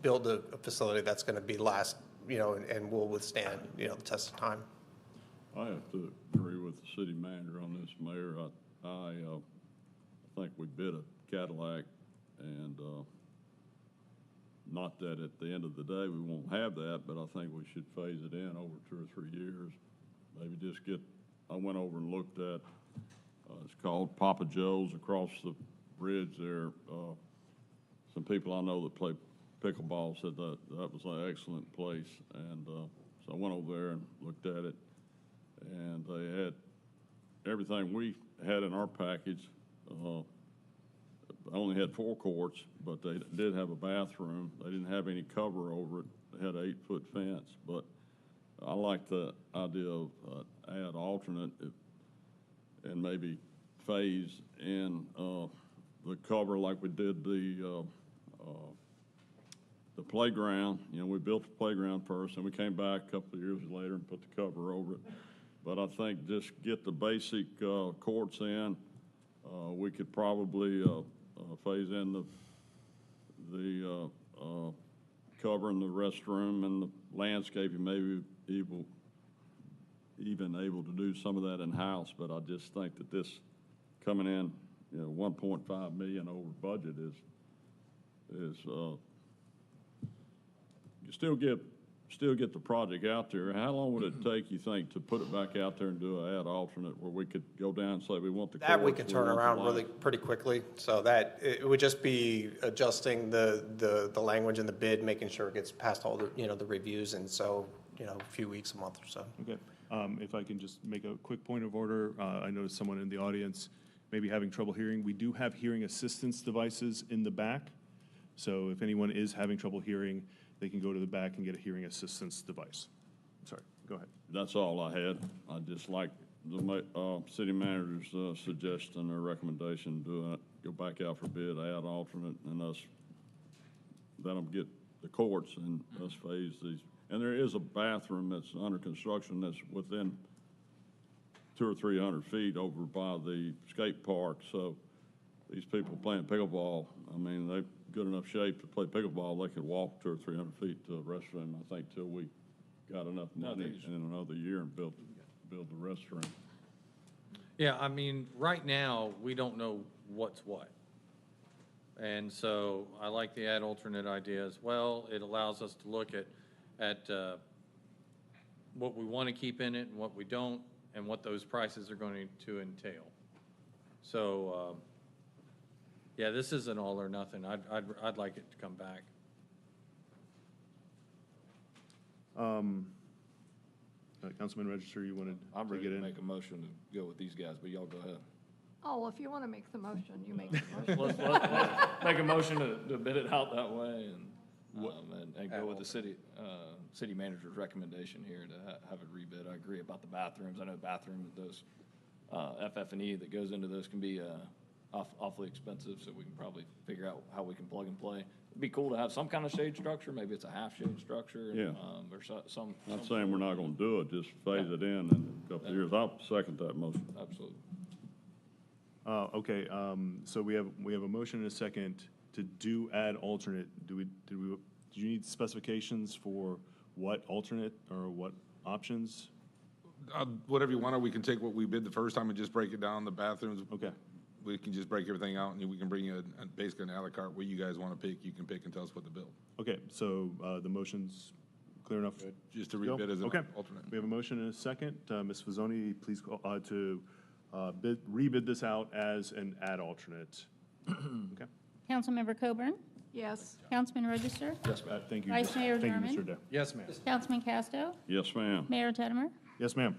build a facility that's going to be last, and will withstand, the test of time. I have to agree with the city manager on this, Mayor. I think we bid a Cadillac, and not that at the end of the day we won't have that, but I think we should phase it in over 2 or 3 years. Maybe just I went over and looked at, it's called Papa Joe's across the bridge there. Some people I know that play pickleball said that was an excellent place. And so I went over there and looked at it, and they had everything we had in our package. I only had 4 courts, but they did have a bathroom. They didn't have any cover over it. They had an 8-foot fence, but I like the idea of add alternate and maybe phase in the cover like we did the playground. We built the playground first, and we came back a couple of years later and put the cover over it. But I think just get the basic courts in. We could probably phase in the cover in the restroom and the landscaping, maybe even able to do some of that in-house. But I just think that this coming in, 1.5 million over budget is you still get the project out there. How long would it take, you think, to put it back out there and do an add alternate where we could go down and say we want the courts, that we can turn around really pretty quickly. So that it would just be adjusting the language in the bid, making sure it gets past all the the reviews, and so a few weeks, a month or so. Okay. If I can just make a quick point of order, I noticed someone in the audience may be having trouble hearing. We do have hearing assistance devices in the back. So if anyone is having trouble hearing, they can go to the back and get a hearing assistance device. Sorry, go ahead. That's all I had. I just like the city manager's suggestion or recommendation to go back out for bid, add alternate, and let them get the courts and us phase these. And there is a bathroom that's under construction that's within 200 or 300 feet over by the skate park. So these people playing pickleball, I mean, they're good enough shape to play pickleball. They could walk 200 or 300 feet to a restroom, I think, till we got enough money in another year and build the restroom. Yeah, I mean, right now, we don't know what's what. And so I like the add alternate idea as well. It allows us to look at what we want to keep in it and what we don't, and what those prices are going to entail. So, yeah, this is an all or nothing. I'd like it to come back. Councilman Register, you wanted I'm to ready get to in? make a motion to go with these guys, but y'all go ahead. Oh, if you want to make the motion, you make the motion. Let's make a motion to bid it out that way and go with the city manager's recommendation here to have it rebid. I agree about the bathrooms. I know those FF&E that goes into those can be awfully expensive, so we can probably figure out how we can plug and play. It'd be cool to have some kind of shade structure, maybe it's a half shade structure. Yeah. Or some. Not saying we're not gonna do it, just phase it in a couple of years. I'll second that motion. Absolutely. Okay, so we have a motion and a second to add alternate. Do you need specifications for what alternate or what options? Whatever you want, or we can take what we bid the first time and just break it down, the bathrooms. Okay. We can just break everything out, and we can bring you basically an a la carte, what you guys want to pick, you can pick and tell us what to build. Okay, so the motion's clear enough? Just to Go? rebid as an Okay. alternate. We have a motion and a second. Ms. Fazzoni, please call, to rebid this out as an add alternate. Okay. Councilmember Coburn? Yes. Councilman Register? Yes, ma'am. Thank you. Vice Mayor Thank you, German? Mr. Day. Yes, ma'am. Councilman Casto? Yes, ma'am. Mayor Teddemer? Yes, ma'am.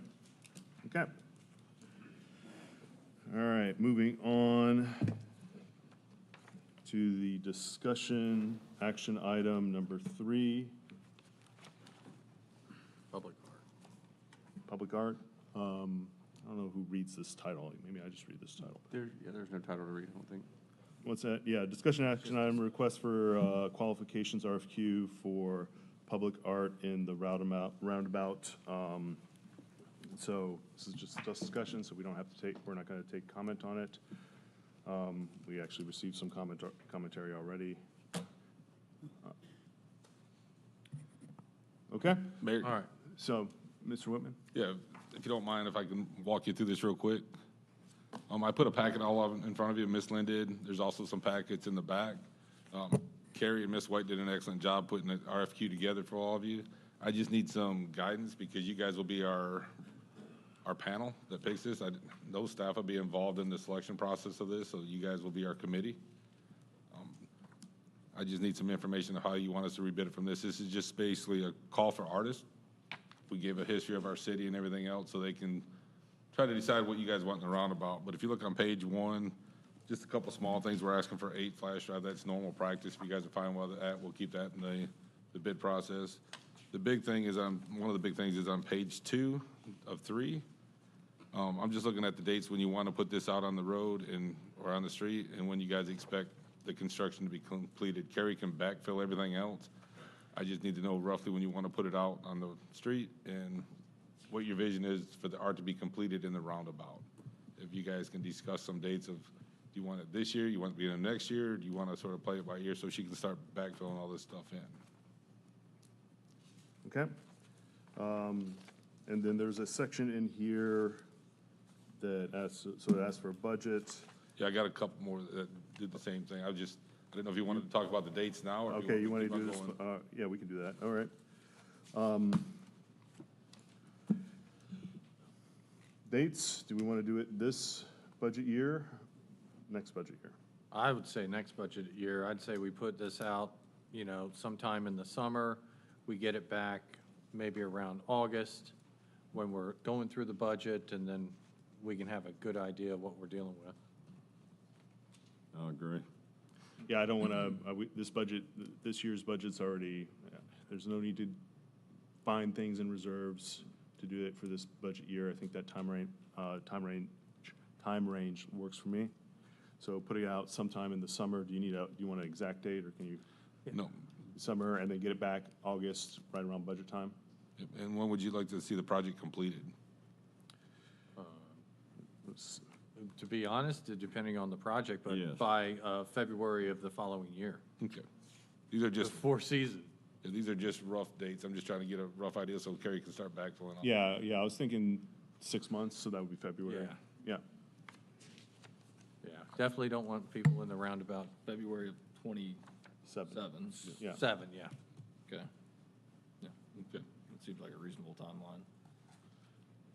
Okay. All right, moving on to the discussion action item number 3. Public art. Public art. I don't know who reads this title. Maybe I just read this title. There's no title to read, I don't think. What's that? Yeah, discussion action item, request for qualifications RFQ for public art in the roundabout. So this is just discussion, so we don't have to we're not going to take comment on it. We actually received some commentary already. Okay? Mayor, All right. So, Mr. Whitman? Yeah, if you don't mind, if I can walk you through this real quick. I put a packet all of in front of you, Miss Lynn did. There's also some packets in the back. Carrie and Miss White did an excellent job putting the RFQ together for all of you. I just need some guidance because you guys will be our panel that picks this. Those staff will be involved in the selection process of this, so you guys will be our committee. I just need some information on how you want us to rebid it from this. This is just basically a call for artists. We give a history of our city and everything else so they can try to decide what you guys want in the roundabout. But if you look on page 1, just a couple small things. We're asking for 8 flash drive. That's normal practice. If you guys are fine with that, we'll keep that in the bid process. The big thing is one of the big things is on page 2 of 3. I'm just looking at the dates when you want to put this out on the road or on the street and when you guys expect the construction to be completed. Kerry can backfill everything else. I just need to know roughly when you want to put it out on the street and what your vision is for the art to be completed in the roundabout. If you guys can discuss some dates of, do you want it this year, you want it to be in the next year, do you want to sort of play it by ear so she can start backfilling all this stuff in? Okay. And then there's a section in here that asks for a budget. Yeah, I got a couple more that did the same thing. I didn't know if you wanted to talk about the dates now or. Okay, you want to keep on do this? going. Yeah, we can do that. All right. Dates, do we want to do it this budget year, next budget year? I would say next budget year. I'd say we put this out, sometime in the summer. We get it back maybe around August when we're going through the budget, and then we can have a good idea of what we're dealing with. I agree. Yeah, I don't want to, this year's budget's already, there's no need to find things in reserves to do it for this budget year. I think that time range works for me. So putting it out sometime in the summer, do you want an exact date, or can you? No. Summer, and then get it back August, right around budget time? And when would you like to see the project completed? To be honest, depending on the project, but Yes. by February of the following year. Okay. These are just. Before season. Yeah, these are just rough dates. I'm just trying to get a rough idea so Kerry can start backfilling. Yeah, I was thinking 6 months, so that would be February. Yeah. Definitely don't want people in the roundabout. February of 27. Yeah. 7, yeah. Okay. Yeah, okay. It seems like a reasonable timeline.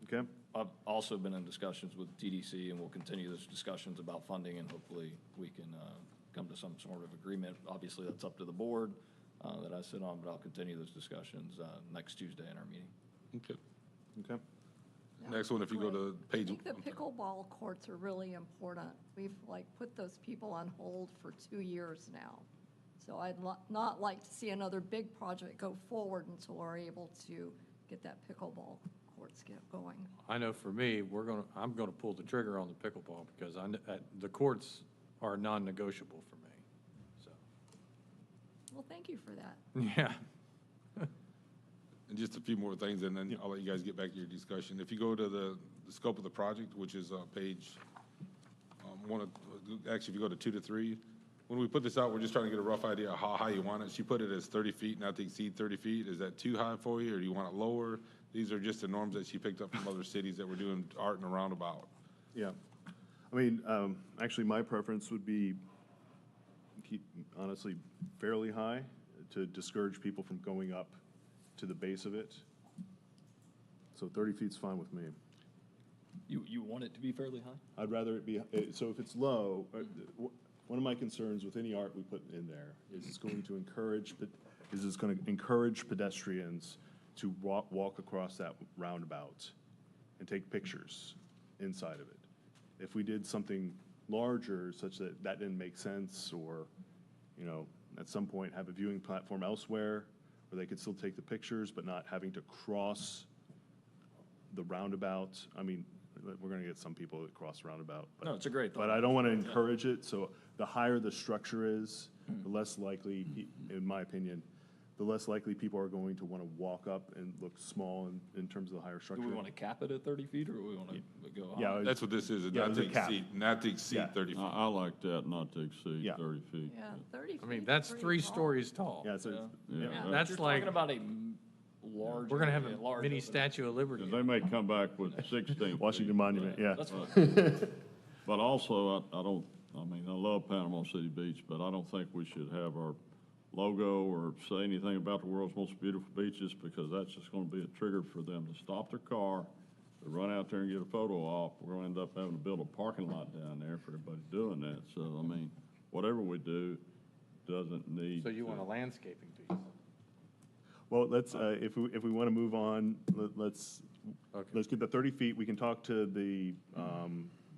Okay. I've also been in discussions with TDC, and we'll continue those discussions about funding, and hopefully we can come to some sort of agreement. Obviously, that's up to the board that I sit on, but I'll continue those discussions next Tuesday in our meeting. Okay. Okay. Next one, if you go to I page, think the pickleball courts are really important. We've put those people on hold for 2 years now. So I'd not like to see another big project go forward until we're able to get that pickleball courts going. I know for me, I'm gonna pull the trigger on the pickleball because the courts are non-negotiable for me, so. Well, thank you for that. Yeah. and just a few more things, and then I'll let you guys get back to your discussion. If you go to the scope of the project, which is page actually, if you go to 2 to 3, when we put this out, we're just trying to get a rough idea of how high you want it. She put it as 30 feet, not to exceed 30 feet. Is that too high for you, or do you want it lower? These are just the norms that she picked up from other cities that were doing art in a roundabout. Yeah. I mean, actually, my preference would be keep, honestly, fairly high to discourage people from going up to the base of it. So 30 feet's fine with me. You want it to be fairly high? I'd rather it be, so if it's low, one of my concerns with any art we put in there is it's going to encourage pedestrians to walk across that roundabout and take pictures inside of it. If we did something larger such that that didn't make sense, or, at some point have a viewing platform elsewhere where they could still take the pictures but not having to cross the roundabout. I mean, we're gonna get some people that cross the roundabout. No, it's a great thought. But I don't wanna encourage it, so the higher the structure is, the less likely, in my opinion, the less likely people are going to want to walk up and look small in terms of the higher structure. Do we want to cap it at 30 feet, or do we want to go high? Yeah, That's what this is, yeah, not it's to a cap. exceed 30 feet. I like that, not to exceed Yeah. 30 feet. Yeah, 30 feet. I mean, that's is 3 pretty tall. stories tall. Yeah, so, Yeah. That's You're like, talking about a large. we're gonna have yeah, a large mini opening. Statue of Liberty. Because they may come back with 16. Washington Monument, yeah. That's fine. But also, I love Panama City Beach, but I don't think we should have our logo or say anything about the world's most beautiful beaches, because that's just going to be a trigger for them to stop their car, to run out there and get a photo op. We're going to end up having to build a parking lot down there for everybody doing that. So, whatever we do doesn't need. So you want a landscaping piece? Well, let's, if we want to move on, let's get the 30 feet. We can talk to the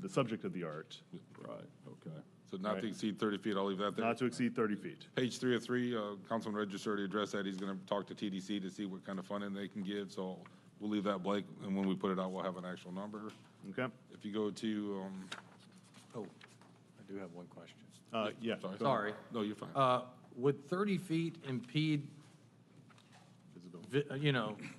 subject of the art. Right, okay. So not to exceed 30 feet, I'll leave that there. Not to exceed 30 feet. Page 3 of 3, Councilman Register already addressed that. He's going to talk to TDC to see what kind of funding they can give, so we'll leave that blank, and when we put it out, we'll have an actual number. Okay. If you go to, Oh, I do have one question. Yeah. Sorry. No, you're fine. Would 30 feet impede,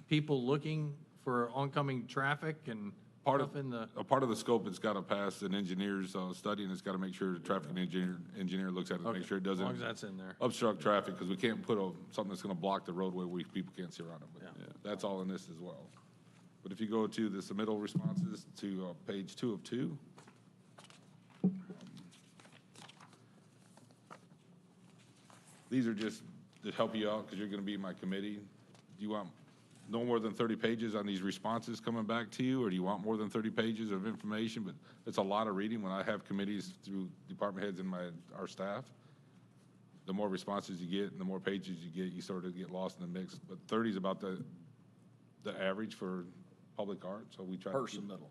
people looking for oncoming traffic and stuff in the? A part of the scope, it's got to pass an engineer's study, and it's got to make sure the traffic engineer looks at it, to make sure it doesn't As long as that's in there. obstruct traffic, because we can't put something that's going to block the roadway where people can't see around it. But that's all in this as well. But if you go to the submittal responses to page 2 of 2. These are just to help you out, because you're going to be my committee. Do you want no more than 30 pages on these responses coming back to you, or do you want more than 30 pages of information? But it's a lot of reading when I have committees through department heads and our staff. The more responses you get and the more pages you get, you sort of get lost in the mix. But 30 is about the average for public art, so we try Per to keep- submittal.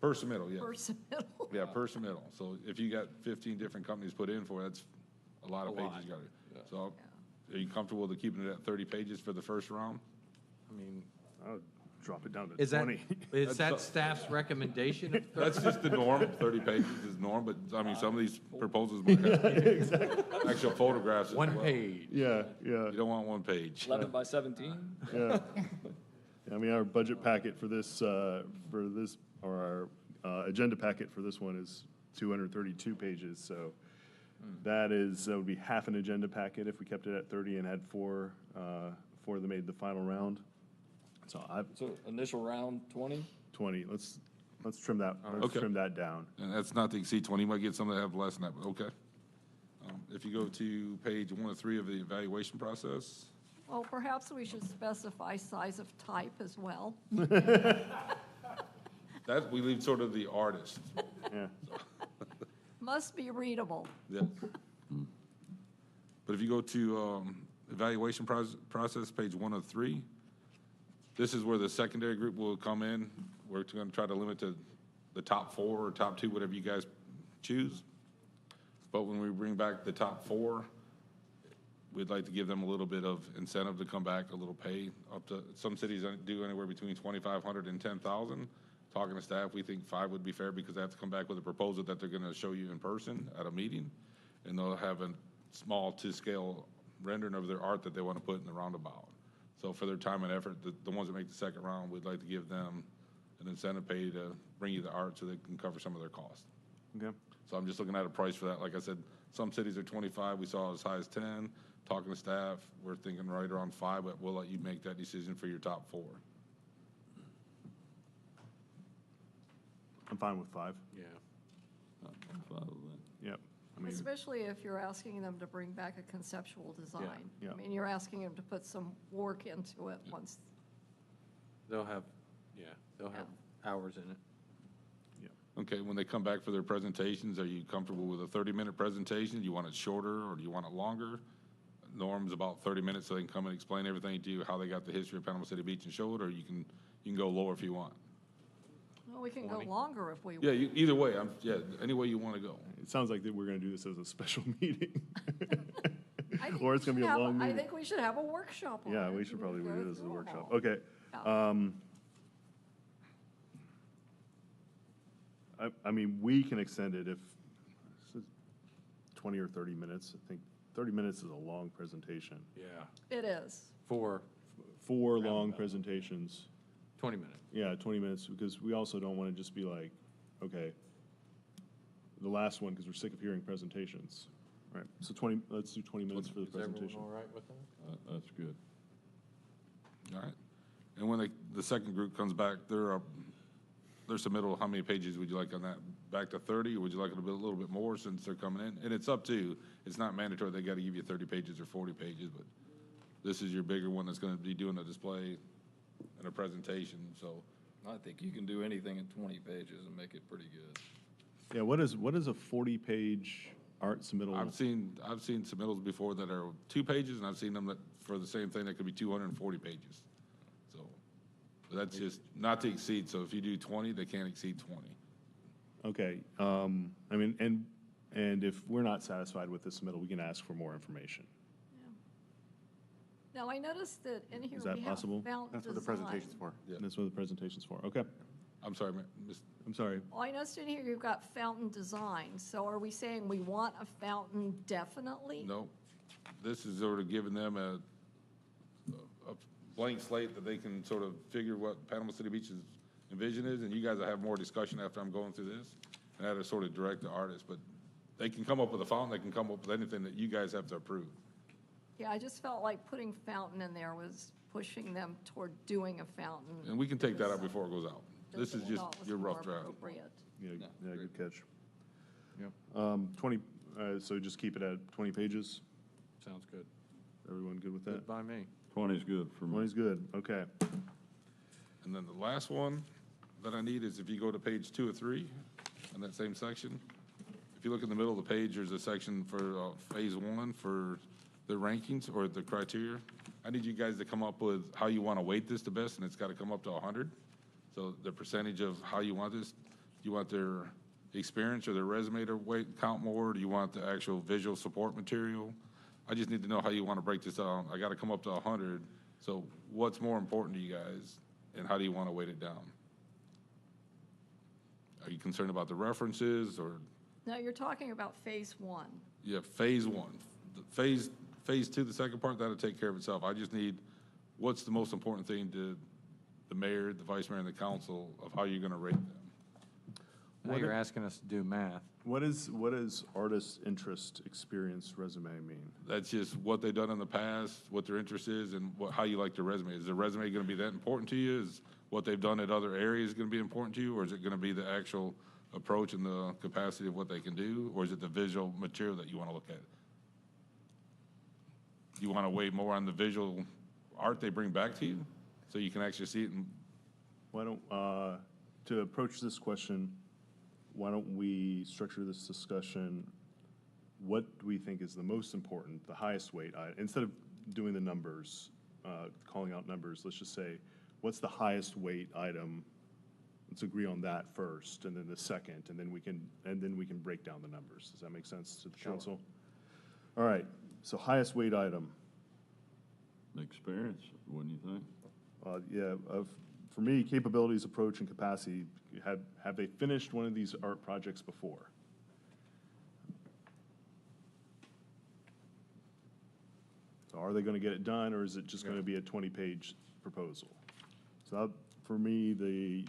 Per submittal, yeah. Per submittal. Yeah, per submittal. So if you got 15 different companies put in for it, that's a lot of A lot. pages you got to. So are you comfortable with keeping it at 30 pages for the first round? I mean, I'll drop it down to is that, 20. is that staff's recommendation of 30? That's just the norm. 30 pages is norm, but some of these proposals might have actual photographs as One well. page. Yeah. You don't want one page. 11 by 17? Yeah. Our budget packet for this, or our agenda packet for this one is 232 pages, so that would be half an agenda packet if we kept it at 30 and had four that made the final round. So So initial round, 20? 20, let's Let's trim that, let's Okay. trim that down. And that's not to exceed 20. You might get some that have less than that, but okay. If you go to page 1 of 3 of the evaluation process, Well, perhaps we should specify size of type as well. that we leave sort of the artist. Yeah. Must be readable. Yes. But if you go to evaluation process, page 1 of 3, this is where the secondary group will come in. We're going to try to limit to the top 4 or top 2, whatever you guys choose. But when we bring back the top 4, we'd like to give them a little bit of incentive to come back, a little pay, up to, some cities do anywhere between $2,500 and $10,000. Talking to staff, we think 5 would be fair because they have to come back with a proposal that they're gonna show you in person at a meeting. And they'll have a small to scale rendering of their art that they wanna put in the roundabout. So for their time and effort, the ones that make the second round, we'd like to give them an incentive pay to bring you the art so they can cover some of their costs. Okay. So I'm just looking at a price for that. Like I said, some cities are 25, we saw as high as 10. Talking to staff, we're thinking right around 5, but we'll let you make that decision for your top 4. I'm fine with 5. Yeah. I'm fine with that. Yep. I mean, Especially if you're asking them to bring back a conceptual design. yeah. I mean, you're asking them to put some work into it once. They'll have, they'll have hours in it. Okay, when they come back for their presentations, are you comfortable with a 30-minute presentation? Do you want it shorter or do you want it longer? Norm's about 30 minutes so they can come and explain everything to you, how they got the history of Panama City Beach and show it, or you can go lower if you want. Well, we can go longer if we want. Yeah, either way, any way you want to go. it sounds like that we're gonna do this as a special meeting. I think Or we it's gonna be should a have- long I meting. think we should have a workshop on it. Yeah, we should probably Go do this as a through workshop. all. Okay. Yeah. I mean, we can extend it if, this is 20 or 30 minutes. I think 30 minutes is a long presentation. Yeah. It is. Four long presentations. 20 minutes. Yeah, 20 minutes, because we also don't want to just be like, okay, the last one, because we're sick of hearing presentations. All right, so let's do 20 minutes for the Is everyone presentation. all right with that? That's good. All right. And when the second group comes back, their submittal, how many pages would you like on that? Back to 30, or would you like it a little bit more since they're coming in? And it's up to, it's not mandatory, they got to give you 30 pages or 40 pages, but this is your bigger one that's going to be doing a display and a presentation, so. I think you can do anything in 20 pages and make it pretty good. Yeah, what is a 40-page art submittal? I've seen submittals before that are 2 pages, and I've seen them that, for the same thing, that could be 240 pages. So that's just not to exceed, so if you do 20, they can't exceed 20. Okay, I mean, and if we're not satisfied with the submittal, we can ask for more information. Now, I noticed that in here Is that we have possible? fountain design. for. Yeah. That's what the presentation's for, okay. I'm sorry, I'm sorry. Well, I noticed in here you've got fountain design, so are we saying we want a fountain definitely? No, this is sort of giving them a blank slate that they can sort of figure what Panama City Beach's envision is, and you guys will have more discussion after I'm going through this, and that'll sort of direct the artist, but they can come up with a fountain, they can come up with anything that you guys have to approve. Yeah, I just felt like putting fountain in there was pushing them toward doing a fountain. And we can take that out before it goes out. This is just was your rough more draft. appropriate. Yeah, good catch. Yep. 20, so just keep it at 20 pages? Sounds good. Everyone good with that? Good by me. 20's good for me. 20's good, okay. And then the last one that I need is if you go to page 2 or 3 in that same section, if you look in the middle of the page, there's a section for phase 1 for the rankings or the criteria. I need you guys to come up with how you want to weight this the best, and it's got to come up to 100. So the percentage of how you want this, do you want their experience or their resume to count more? Do you want the actual visual support material? I just need to know how you want to break this down. I got to come up to 100. So what's more important to you guys, and how do you want to weight it down? Are you concerned about the references, or? No, you're talking about phase 1. Yeah, phase 1. Phase 2, the second part, that'll take care of itself. I just need, what's the most important thing to the mayor, the vice mayor, and the council of how you're going to rate them? Now you're asking us to do math. What does artist interest experience resume mean? That's just what they've done in the past, what their interest is, and how you like their resume. Is the resume going to be that important to you? what they've done at other areas going to be important to you, or is it going to be the actual approach and the capacity of what they can do, or is it the visual material that you want to look at? You want to weigh more on the visual art they bring back to you, so you can actually see it? Why don't, to approach this question, why don't we structure this discussion, what do we think is the most important, the highest weight? Instead of doing the numbers, calling out numbers, let's just say, what's the highest weight item? Let's agree on that first, and then the second, and then we can break down the numbers. Does that make sense to the council? All right, so highest weight item. Experience, wouldn't you think? For me, capabilities, approach, and capacity, have they finished one of these art projects before? So are they going to get it done, or is it just going to be a 20-page proposal? So for me, the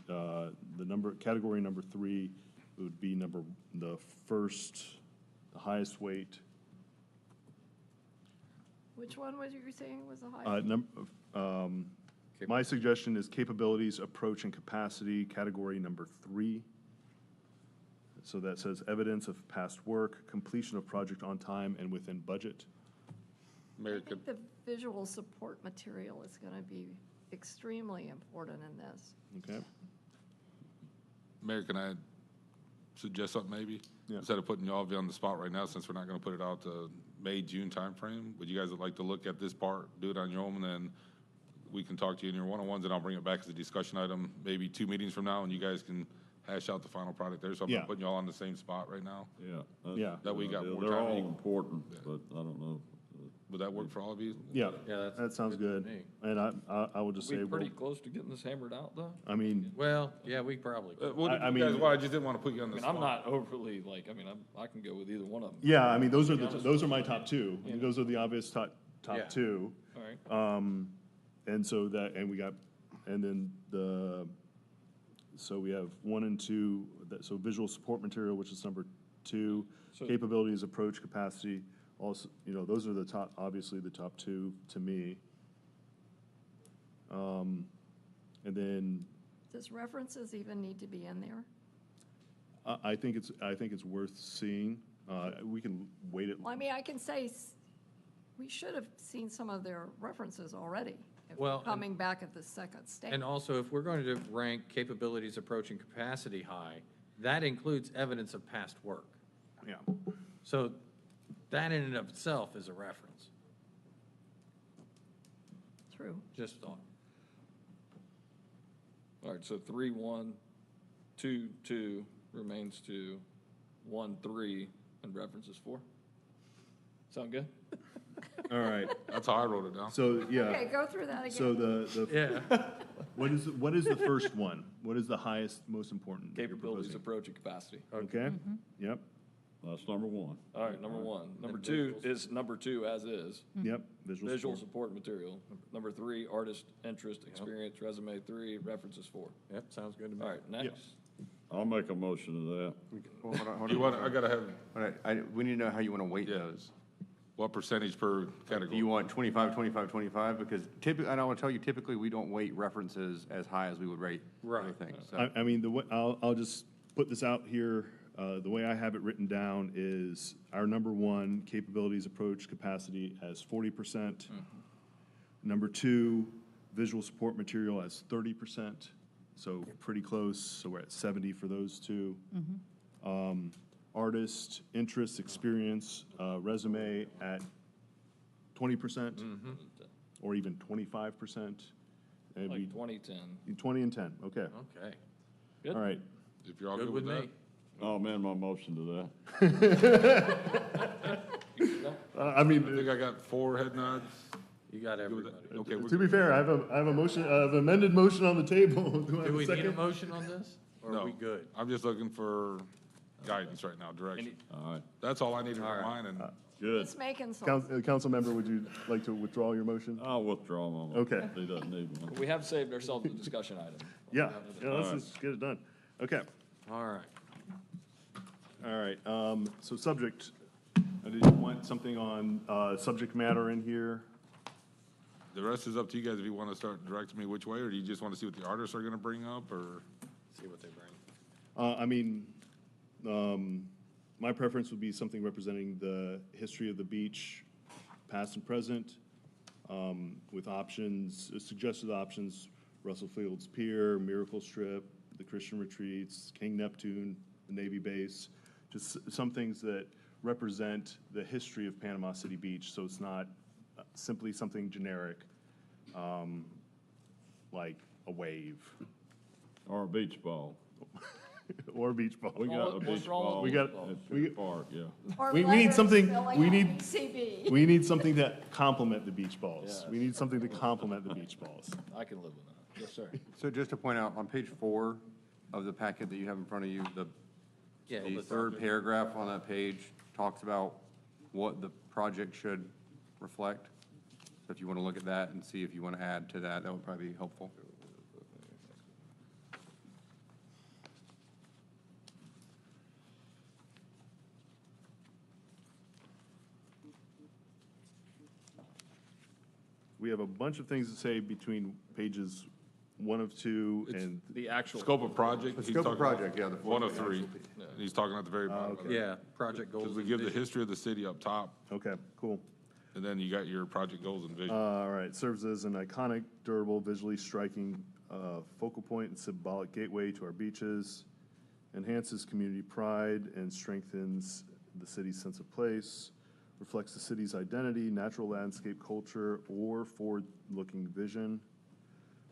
category number 3 would be the highest weight. Which one was you saying was the highest? My suggestion is capabilities, approach, and capacity, category number 3. So that says evidence of past work, completion of project on time and within budget. I think the visual support material is going to be extremely important in this. Okay. Mayor, can I suggest something maybe? Yeah. Instead of putting you all on the spot right now, since we're not going to put it out to May, June timeframe, would you guys like to look at this part, do it on your own, and then we can talk to you in your one-on-ones, and I'll bring it back as a discussion item, maybe 2 meetings from now, and you guys can hash out the final product there. So I'm not putting you all on the same spot right now. Yeah. That we got more They're time. all important, but I don't know. Would that work for all of you? Yeah, that sounds good. And I will just say, We well, pretty close to getting this hammered out, though? I mean, Well, yeah, we probably could. I mean, I just didn't want to put you on the spot. I'm not overly, I can go with either one of them. yeah, I mean, those are my top 2. I mean, those are the obvious top Yeah. 2. All right. And so so we have 1 and 2, so visual support material, which is number 2, capabilities, approach, capacity, also, those are the top, obviously the top 2 to me. And then Does references even need to be in there? I think it's worth seeing. We can wait it. Well, I mean, I can say we should have seen some of their references already. If Well, coming back at the second stage. And also, if we're going to rank capabilities, approach, and capacity high, that includes evidence of past work. Yeah. So that in and of itself is a reference. True. Just thought. All right, so 3, 1, 2, 2 remains to 1, 3, and references 4. Sound good? All right. That's how I wrote it down. So, yeah. Okay, go through that again. So Yeah. what is the first one? What is the highest, most important? that you're Capabilities, proposing? approach, and capacity. Okay, yep, That's number 1. All right, number 1. Number 2 is number 2 as is. yep. Visual support material. Number 3, artist interest, experience, resume 3, references 4. Yep, sounds good to me. All right, next. I'll make a motion to that. Well, hold You on. want, I gotta have, All right, we need to know how you want to weight those. what percentage per Do category? you want 25, 25, 25? Because typically, and I want to tell you, typically, we don't weight references as high as we would rate everything. So I mean, I'll just put this out here. The way I have it written down is our number 1, capabilities, approach, capacity as 40%. Number 2, visual support material as 30%, so pretty close, so we're at 70 for those 2. Artist, interest, experience, resume at 20%, or even 25%. And Like 2010. 20 and 10, okay. Okay. Good. All right. If you're all Good good with with that. me. I'll amend my motion to that. I mean, I think I got 4 head nods. You got Good with everybody. that? Okay, we're to be good. fair, I have a motion, amended motion on the table. Do I have Do a we need a second? motion on this? Or No. are we good? I'm just looking for guidance right now, direction. All right, That's all I needed All for right. mine, and good. He's making some. Council member, would you like to withdraw your motion? I'll withdraw my motion. Okay. He doesn't need one. We have saved ourselves a discussion item. Yeah, let's just get it done. Okay, All right. all right, so subject, did you want something on, subject matter in here? The rest is up to you guys if you want to start directing me which way, or do you just want to see what the artists are going to bring up, or? See what they bring. I mean, my preference would be something representing the history of the beach, past and present, with options, suggested options, Russell Fields Pier, Miracle Strip, the Christian Retreats, King Neptune, the Navy base, just some things that represent the history of Panama City Beach, so it's not simply something generic, like a wave. Or a beach ball. Or a beach ball. We got a beach ball. We got, at Pier Park, yeah. Or we need letters something, spelling we out need, BCB. we need something to complement the beach balls. We need something to complement the beach balls. I can live with that. Yes, sir. So just to point out, on page 4 of the packet that you have in front of you, the third paragraph on that page talks about what the project should reflect. So if you want to look at that and see if you want to add to that, that would probably be helpful. We have a bunch of things to say between pages 1 of 2 and. The actual. Scope of project. The he's scope of talking about project, yeah, the 1 of fourth 3. one. He's talking at the very bottom. okay. Yeah, project goals. Because we and give the vision. history of the city up top, Okay, cool. and then you got your project goals and vision. All right, serves as an iconic, durable, visually striking focal point and symbolic gateway to our beaches, enhances community pride and strengthens the city's sense of place, reflects the city's identity, natural landscape culture, or forward-looking vision,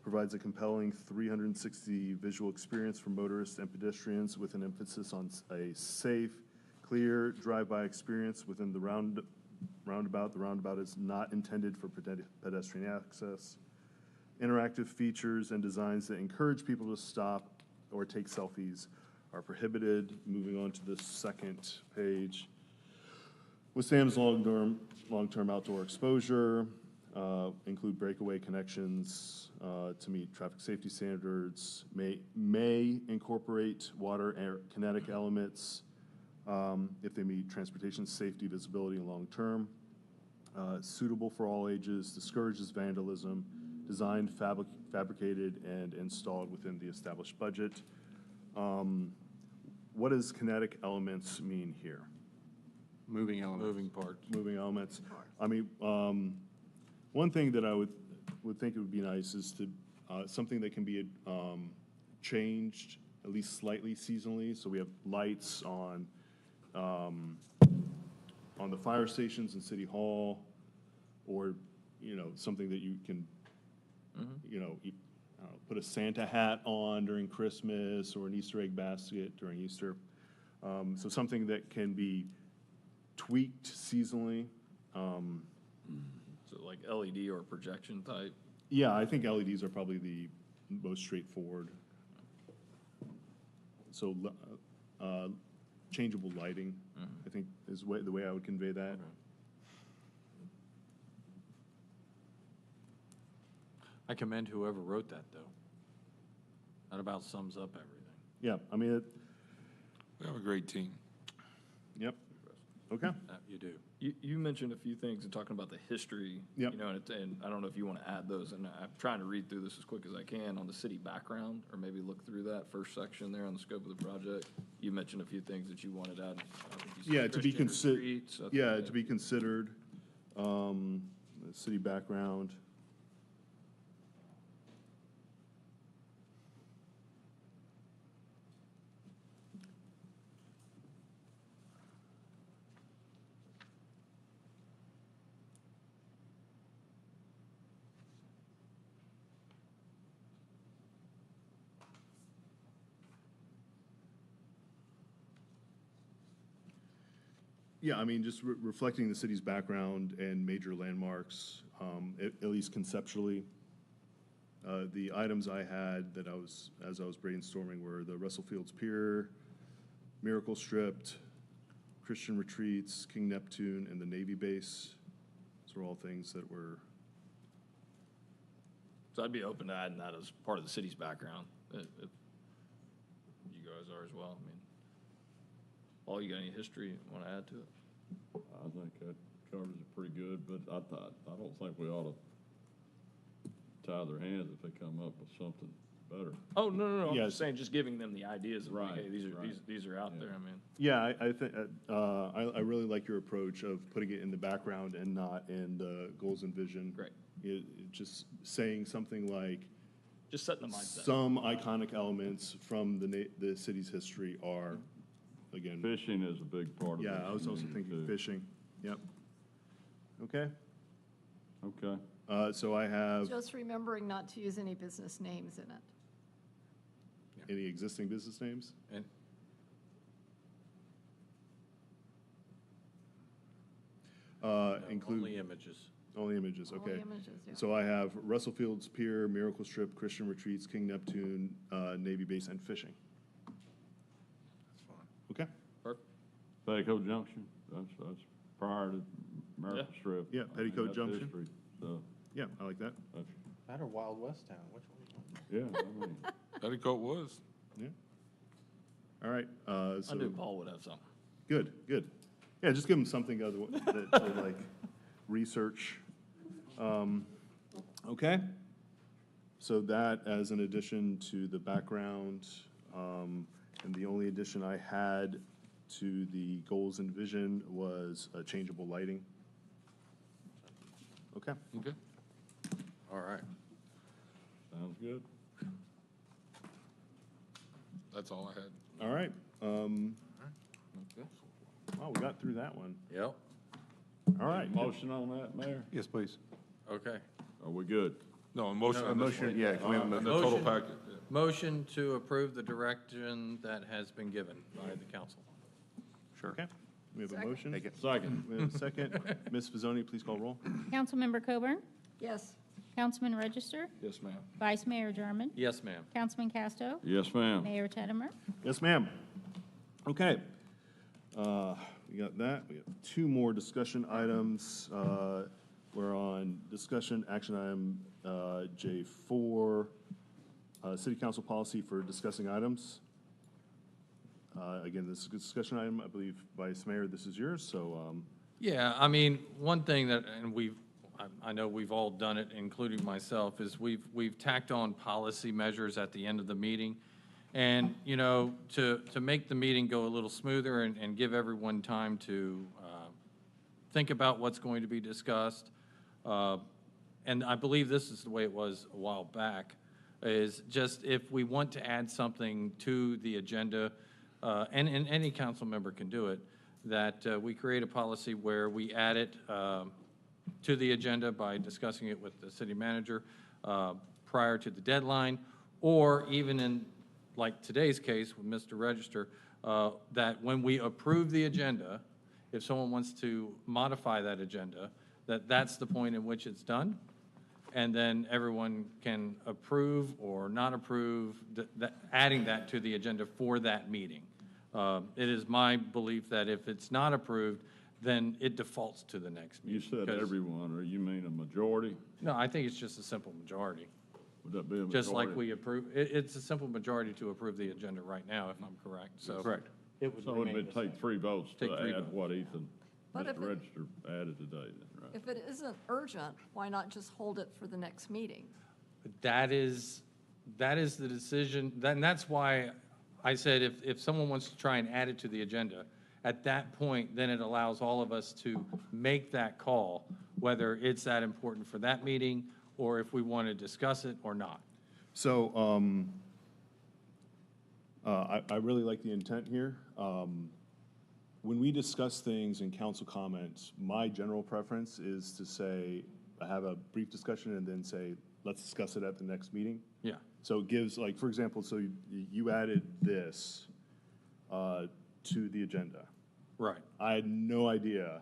provides a compelling 360 visual experience for motorists and pedestrians with an emphasis on a safe, clear drive-by experience within the roundabout. The roundabout is not intended for pedestrian access. Interactive features and designs that encourage people to stop or take selfies are prohibited. Moving on to the second page. Withstands long-term outdoor exposure, include breakaway connections to meet traffic safety standards, may incorporate water and kinetic elements if they meet transportation safety, visibility, and long-term. Suitable for all ages, discourages vandalism, designed, fabricated, and installed within the established budget. What does kinetic elements mean here? Moving elements. Moving parts. Moving elements. I mean, one thing that I would think it would be nice is to, something that can be changed at least slightly seasonally. So we have lights on the fire stations in City Hall, or, you know, something that you can, you know, I don't know, put a Santa hat on during Christmas or an Easter egg basket during Easter. So something that can be tweaked seasonally. So like LED or projection type? Yeah, I think LEDs are probably the most straightforward. So changeable lighting, I think, is the way I would convey that. I commend whoever wrote that, though. That about sums up everything. Yeah, I mean, We have a great team. Yep. Okay. You do. You mentioned a few things and talking about the history. Yep. You know, and I don't know if you want to add those, and I'm trying to read through this as quick as I can on the city background, or maybe look through that first section there on the scope of the project. You mentioned a few things that you wanted added. I think you said Yeah, to be Christian considered. retreats, I think Yeah, that- to be considered. The city background. Yeah, I mean, just reflecting the city's background and major landmarks, at least conceptually. The items I had that as I was brainstorming, were the Russell Fields Pier, Miracle Strip, Christian Retreats, King Neptune, and the Navy base. Those are all things that were. So I'd be open to adding that as part of the city's background, if you guys are as well. I mean, Paul, you got any history you want to add to it? I think that covers it pretty good, but I don't think we ought to tie their hands if they come up with something better. Oh, no, I'm Yes. just saying, just giving them the ideas of, like, Right, hey, these right. are out there, I mean. Yeah, I think, I really like your approach of putting it in the background and not in the goals and vision. Great. Just saying something like, Just setting the mindset. some iconic elements from the city's history are, again. Fishing is a big part of it. Yeah, I was also thinking fishing, yep. Okay, Okay. so I have Just remembering not to use any business names in it. any existing business names? And Include. only images. Only images, okay. Only images, yeah. So I have Russell Fields Pier, Miracle Strip, Christian Retreats, King Neptune, Navy Base, and fishing. That's fine. Okay? Perfect. Petticoat Junction, that's prior to Miracle Strip. Yeah, I mean, Petticoat that's Junction. history, so, Yeah, I like that. that's, That or Wild West Town, which one? yeah, I mean, Petticoat was. Yeah. All right, I so. knew Paul would have something. Good, good. Yeah, just give them something other, that, to like, research. Okay? So that as an addition to the background, and the only addition I had to the goals and vision was changeable lighting. Okay? Okay. All right. sounds good. That's all I had. All right, Okay. wow, we got through that one. Yep. All right. Motion on that, Mayor? Yes, please. Okay. Are we good? No, a motion No, on a this one. yeah, can we have a The total motion? packet. Yeah. Motion to approve the direction that has been given by the council. Sure. Okay, we have a Second. motion. Second. We have a second. Ms. Pizzoni, please call roll. Councilmember Coburn? Yes. Councilman Register? Yes, ma'am. Vice Mayor German? Yes, ma'am. Councilman Casto? Yes, ma'am. Mayor Tettemer? Yes, ma'am. Okay. We got that. We have two more discussion items. We're on discussion action item J4, City Council policy for discussing items. Again, this is a discussion item. I believe, Vice Mayor, this is yours, so. Yeah, I mean, one thing that, and I know we've all done it, including myself, is we've tacked on policy measures at the end of the meeting. And, you know, to make the meeting go a little smoother and give everyone time to think about what's going to be discussed. And I believe this is the way it was a while back, is just if we want to add something to the agenda, and any council member can do it, that we create a policy where we add it to the agenda by discussing it with the city manager prior to the deadline, or even in, like today's case with Mr. Register, that when we approve the agenda, if someone wants to modify that agenda, that's the point in which it's done, and then everyone can approve or not approve adding that to the agenda for that meeting. It is my belief that if it's not approved, then it defaults to the next You meeting. said 'cause- everyone, or you mean a majority? No, I think it's just a simple majority. Would that be a majority? Just like we approve, it's a simple majority to approve the agenda right now, if I'm correct, so. Correct. It would So it remain would the take same. 3 votes Take to 3 add votes. what Ethan, But if Mr. it- Register added today, then, right? If it isn't urgent, why not just hold it for the next meeting? That is the decision, and that's why I said if someone wants to try and add it to the agenda, at that point, then it allows all of us to make that call, whether it's that important for that meeting, or if we want to discuss it or not. So, I really like the intent here. When we discuss things in council comments, my general preference is to say, have a brief discussion and then say, let's discuss it at the next meeting. Yeah. So it gives, like, for example, so you added this to the agenda. Right. I had no idea.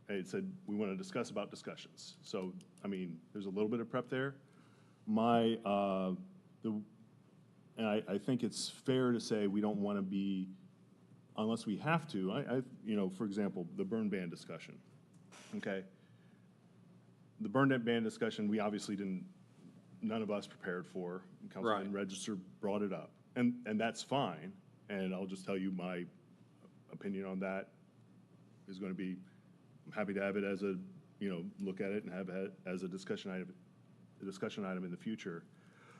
It said, we want to discuss about discussions. So, I mean, there's a little bit of prep there. And I think it's fair to say we don't want to be, unless we have to, for example, the burn ban discussion, okay? The burn ban discussion, we obviously none of us prepared for. Councilman Register brought it up, and that's fine. And I'll just tell you my opinion on that is going to be, I'm happy to have it as a, look at it and have it as a discussion a discussion item in the future.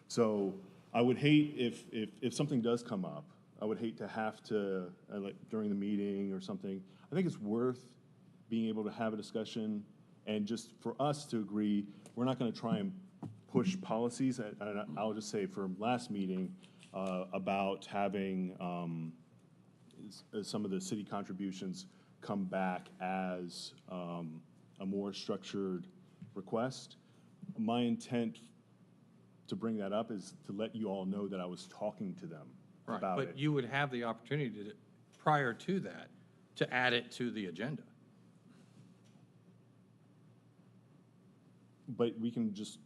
So I would hate if something does come up, I would hate to have to, like during the meeting or something. I think it's worth being able to have a discussion and just for us to agree, we're not going to try and push policies. And I'll just say for last meeting about having some of the city contributions come back as a more structured request. My intent to bring that up is to let you all know that I was talking to them Right, about it. but you would have the opportunity to, prior to that, to add it to the agenda. But we can just,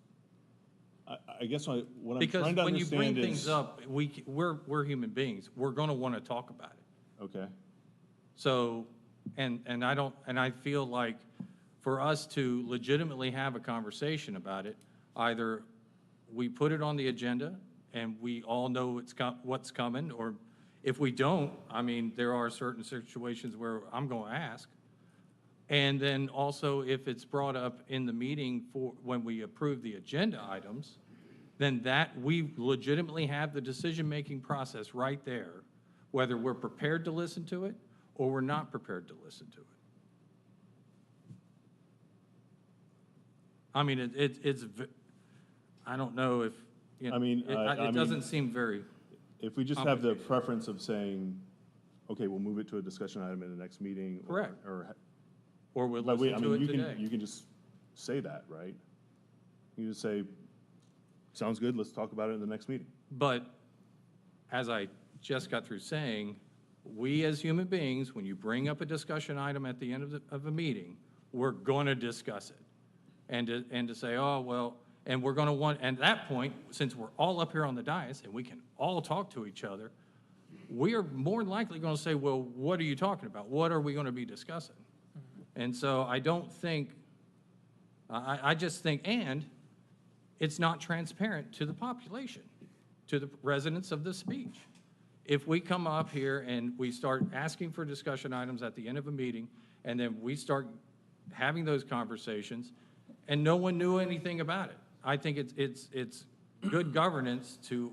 I guess what I'm Because trying to when you bring understand things is. up, we're human beings. We're going to want to talk about it. Okay. So, and I feel like for us to legitimately have a conversation about it, either we put it on the agenda and we all know what's coming, or if we don't, I mean, there are certain situations where I'm going to ask. And then also, if it's brought up in the meeting for when we approve the agenda items, then that we legitimately have the decision-making process right there, whether we're prepared to listen to it or we're not prepared to listen to it. I mean, I don't know if, you know, I mean, it doesn't seem very. If we just have the preference of saying, okay, we'll move it to a discussion item in the next meeting. Correct. Or we'll but listen to it today. You can just say that, right? You just say, sounds good, let's talk about it in the next meeting. But as I just got through saying, we as human beings, when you bring up a discussion item at the end of a meeting, we're going to discuss it. And to say, oh, well, and we're going to want, and at that point, since we're all up here on the dais and we can all talk to each other, we are more than likely going to say, well, what are you talking about? What are we going to be discussing? And so I don't think, I just think, and it's not transparent to the population, to the residents of this beach. If we come up here and we start asking for discussion items at the end of a meeting, and then we start having those conversations, and no one knew anything about it, I think it's good governance to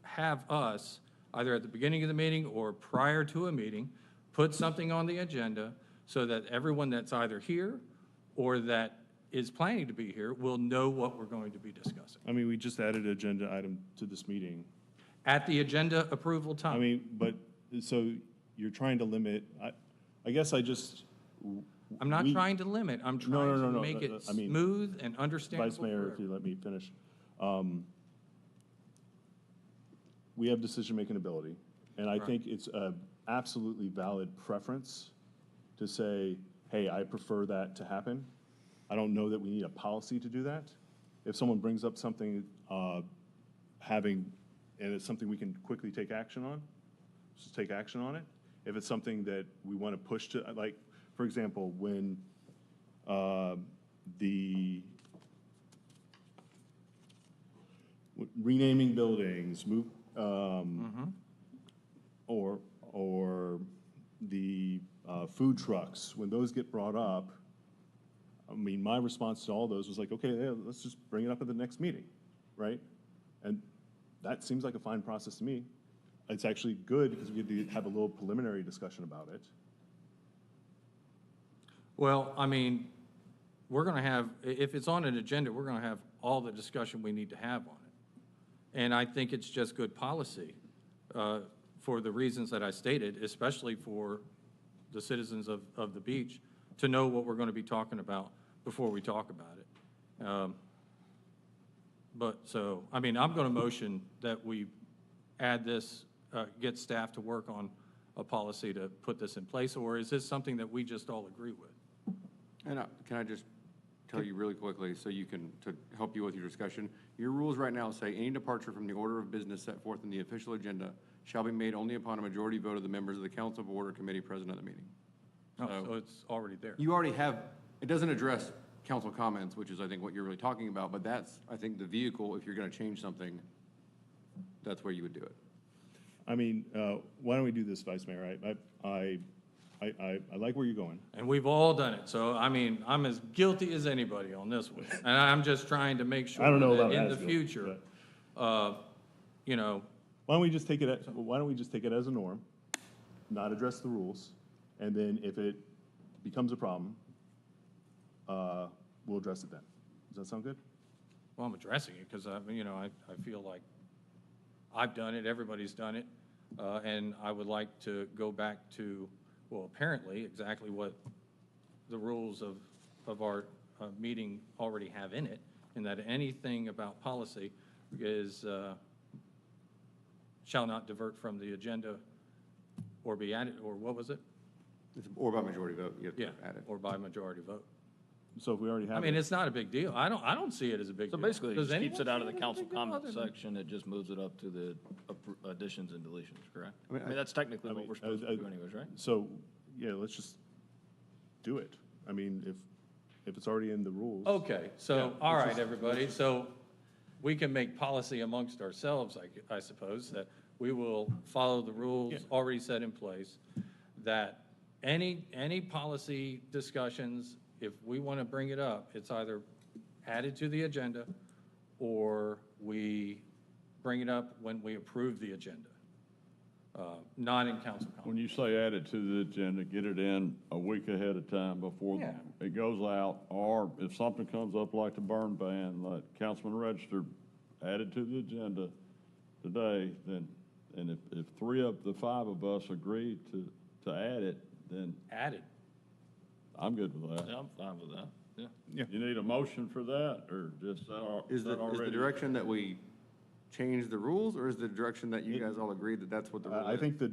have us, either at the beginning of the meeting or prior to a meeting, put something on the agenda so that everyone that's either here or that is planning to be here will know what we're going to be discussing. I mean, we just added an agenda item to this meeting. At the agenda approval time. I mean, but, so you're trying to limit, I guess I just. I'm not trying to limit, I'm trying to make it I mean, smooth and understandable. Vice Mayor, if you let me finish. We have decision-making ability, and I think it's a absolutely valid preference to say, hey, I prefer that to happen. I don't know that we need a policy to do that. If someone brings up something, and it's something we can quickly take action on, just take action on it. If it's something that we want to push to, like, for example, when renaming buildings, or the food trucks, when those get brought up, I mean, my response to all those was like, okay, yeah, let's just bring it up at the next meeting, right? And that seems like a fine process to me. It's actually good because we get to have a little preliminary discussion about it. Well, I mean, we're going to have, if it's on an agenda, we're going to have all the discussion we need to have on it. And I think it's just good policy for the reasons that I stated, especially for the citizens of the beach, to know what we're going to be talking about before we talk about it. But so, I mean, I'm going to motion that we add this, get staff to work on a policy to put this in place, or is this something that we just all agree with? And can I just tell you really quickly, so you can, to help you with your discussion, your rules right now say any departure from the order of business set forth in the official agenda shall be made only upon a majority vote of the members of the council, board, or committee present at the meeting. Oh, so it's already there. You already have, it doesn't address council comments, which is, I think, what you're really talking about, but that's, I think, the vehicle, if you're going to change something, that's where you would do it. I mean, why don't we do this, Vice Mayor? I I like where you're going. And we've all done it. So, I mean, I'm as guilty as anybody on this one. And I'm just trying to make sure I don't know that about in as the guilty, future, you know, Why don't we just take it as a norm, not address the rules, and then if it becomes a problem, we'll address it then. Does that sound good? well, I'm addressing it because, you know, I feel like I've done it, everybody's done it. And I would like to go back to, well, apparently exactly what the rules of our meeting already have in it, and that anything about policy is, shall not divert from the agenda or be added, or what was it? Or by majority vote, you have to Yeah, add it. or by majority vote. So if we already have I mean, it's not a big deal. I don't see it as a big So deal. basically, it Does just keeps anyone it out of see the as a council big deal comment other than- section, it just moves it up to the additions and deletions, correct? I mean, I mean, that's technically what we're supposed to do anyways, right? So, yeah, let's just do it. I mean, if it's already in the rules. Okay, so, Yeah, all let's right, just- everybody, so we can make policy amongst ourselves, I suppose, that we will follow the rules already set in place, that any policy discussions, if we want to bring it up, it's either added to the agenda or we bring it up when we approve the agenda, not in council comment. When you say add it to the agenda, get it in a week ahead of time before Yeah. it goes out, or if something comes up like the burn ban, like Councilman Register added to the agenda today, then, and if 3 of the 5 of us agree to add it, then Added. I'm good with that. Yeah, I'm fine with that, yeah. You need a motion for that, or just that Is the already? direction that we change the rules, or is the direction that you guys all agreed that that's what the rule is? I think that,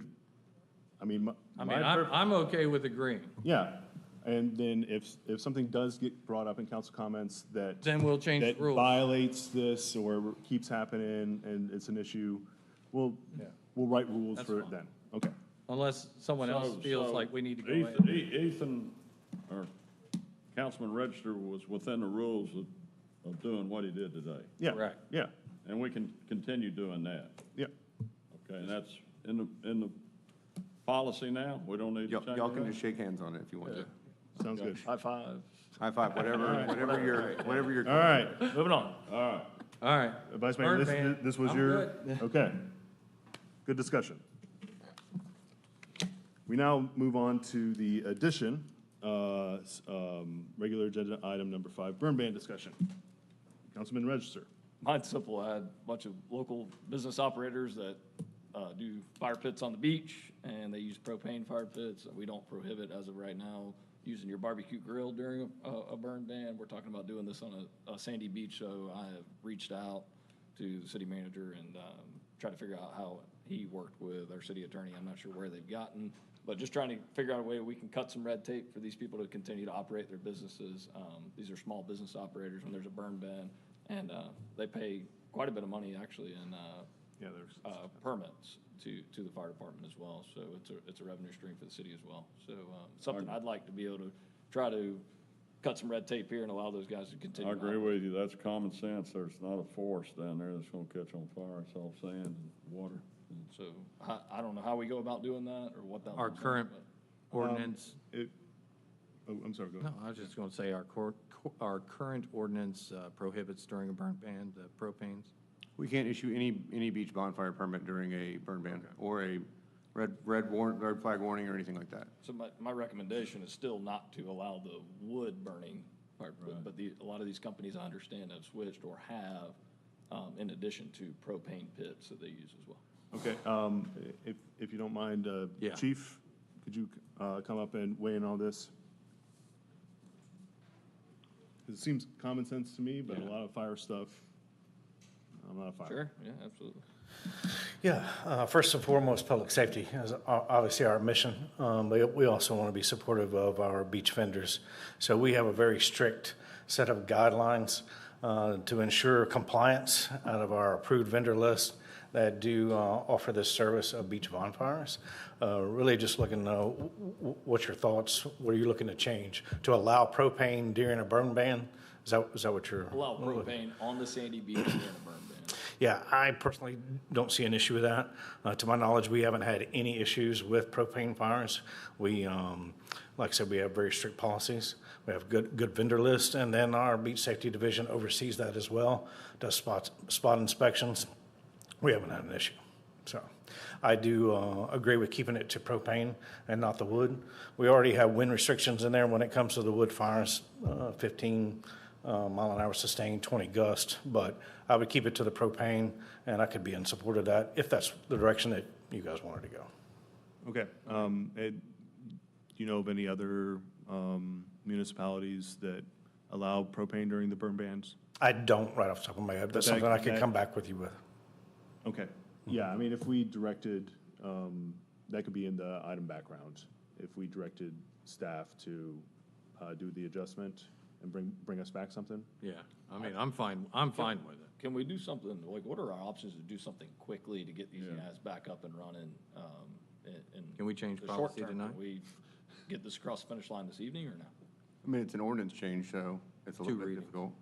I mean, I'm okay with agreeing. Yeah, and then if something does get brought up in council comments that. Then we'll change the that rules. violates this or keeps happening and it's an issue, we'll write rules That's for it fine. then. Okay. Unless someone else feels So like we need to go Ethan, ahead. Ethan, or Councilman Register was within the rules of doing what he did today. Yeah. Correct. Yeah. And we can continue doing that. Yeah. Okay, and that's in the policy now? We don't need to change Y'all can that? just shake hands on it if you want to. Sounds good. High five. High five, whatever you're. All right. Moving on. All right. All right. Vice Mayor, Burn ban. this was I'm your, good. okay. Good discussion. We now move on to the addition, regular agenda item number 5, burn ban discussion. Councilman Register. Mine's simple. I had a bunch of local business operators that do fire pits on the beach, and they use propane fire pits. We don't prohibit, as of right now, using your barbecue grill during a burn ban. We're talking about doing this on a sandy beach, so I have reached out to the city manager and tried to figure out how he worked with our city attorney. I'm not sure where they've gotten, but just trying to figure out a way we can cut some red tape for these people to continue to operate their businesses. These are small business operators when there's a burn ban, and they pay quite a bit of money actually in permits to the fire department as well. So it's a revenue stream for the city as well. So something I'd like to be able to try to cut some red tape here and allow those guys to continue. I to agree operate. with you. That's common sense. There's not a forest down there that's gonna catch on fire. It's all sand and water. So I don't know how we go about doing that or what that Our looks like, current but- ordinance. I'm sorry, go ahead. No, I was just going to say our current ordinance prohibits during a burn ban the propanes. We can't issue any beach bonfire permit during a burn ban or a red flag warning or anything like that. So my recommendation is still not to allow the wood burning part, but a lot of these companies I understand have switched or have, in addition to propane pits that they use as well. Okay, if you don't mind, Yeah. Chief, could you come up and weigh in on this? It seems common sense to me, but a lot of fire stuff, I'm not a fireman. Sure, yeah, absolutely. Yeah, first and foremost, public safety is obviously our mission. But we also want to be supportive of our beach vendors. So we have a very strict set of guidelines to ensure compliance out of our approved vendor list that do offer this service of beach bonfires. Really just looking to know what's your thoughts? What are you looking to change? To allow propane during a burn ban? Is that what you're? Allow propane on the sandy beach during a burn ban. Yeah, I personally don't see an issue with that. To my knowledge, we haven't had any issues with propane fires. We, like I said, we have very strict policies. We have good vendor lists, and then our beach safety division oversees that as well, does spot inspections. We haven't had an issue. So I do agree with keeping it to propane and not the wood. We already have wind restrictions in there when it comes to the wood fires, 15 mile an hour sustained, 20 gust, but I would keep it to the propane, and I could be in support of that if that's the direction that you guys wanted to go. Okay. Ed, do you know of any other municipalities that allow propane during the burn bans? I don't right off the top of my head. That's something I could come back with you with. Okay. Yeah, I mean, if we directed, that could be in the item background. If we directed staff to do the adjustment and bring us back something? Yeah, I mean, I'm fine with it. Can we do something, like, what are our options to do something quickly to get these guys back up and running? In Can we change the policy short term? tonight? Can we get this across the finish line this evening or no? I mean, it's an ordinance change, so it's a little bit difficult.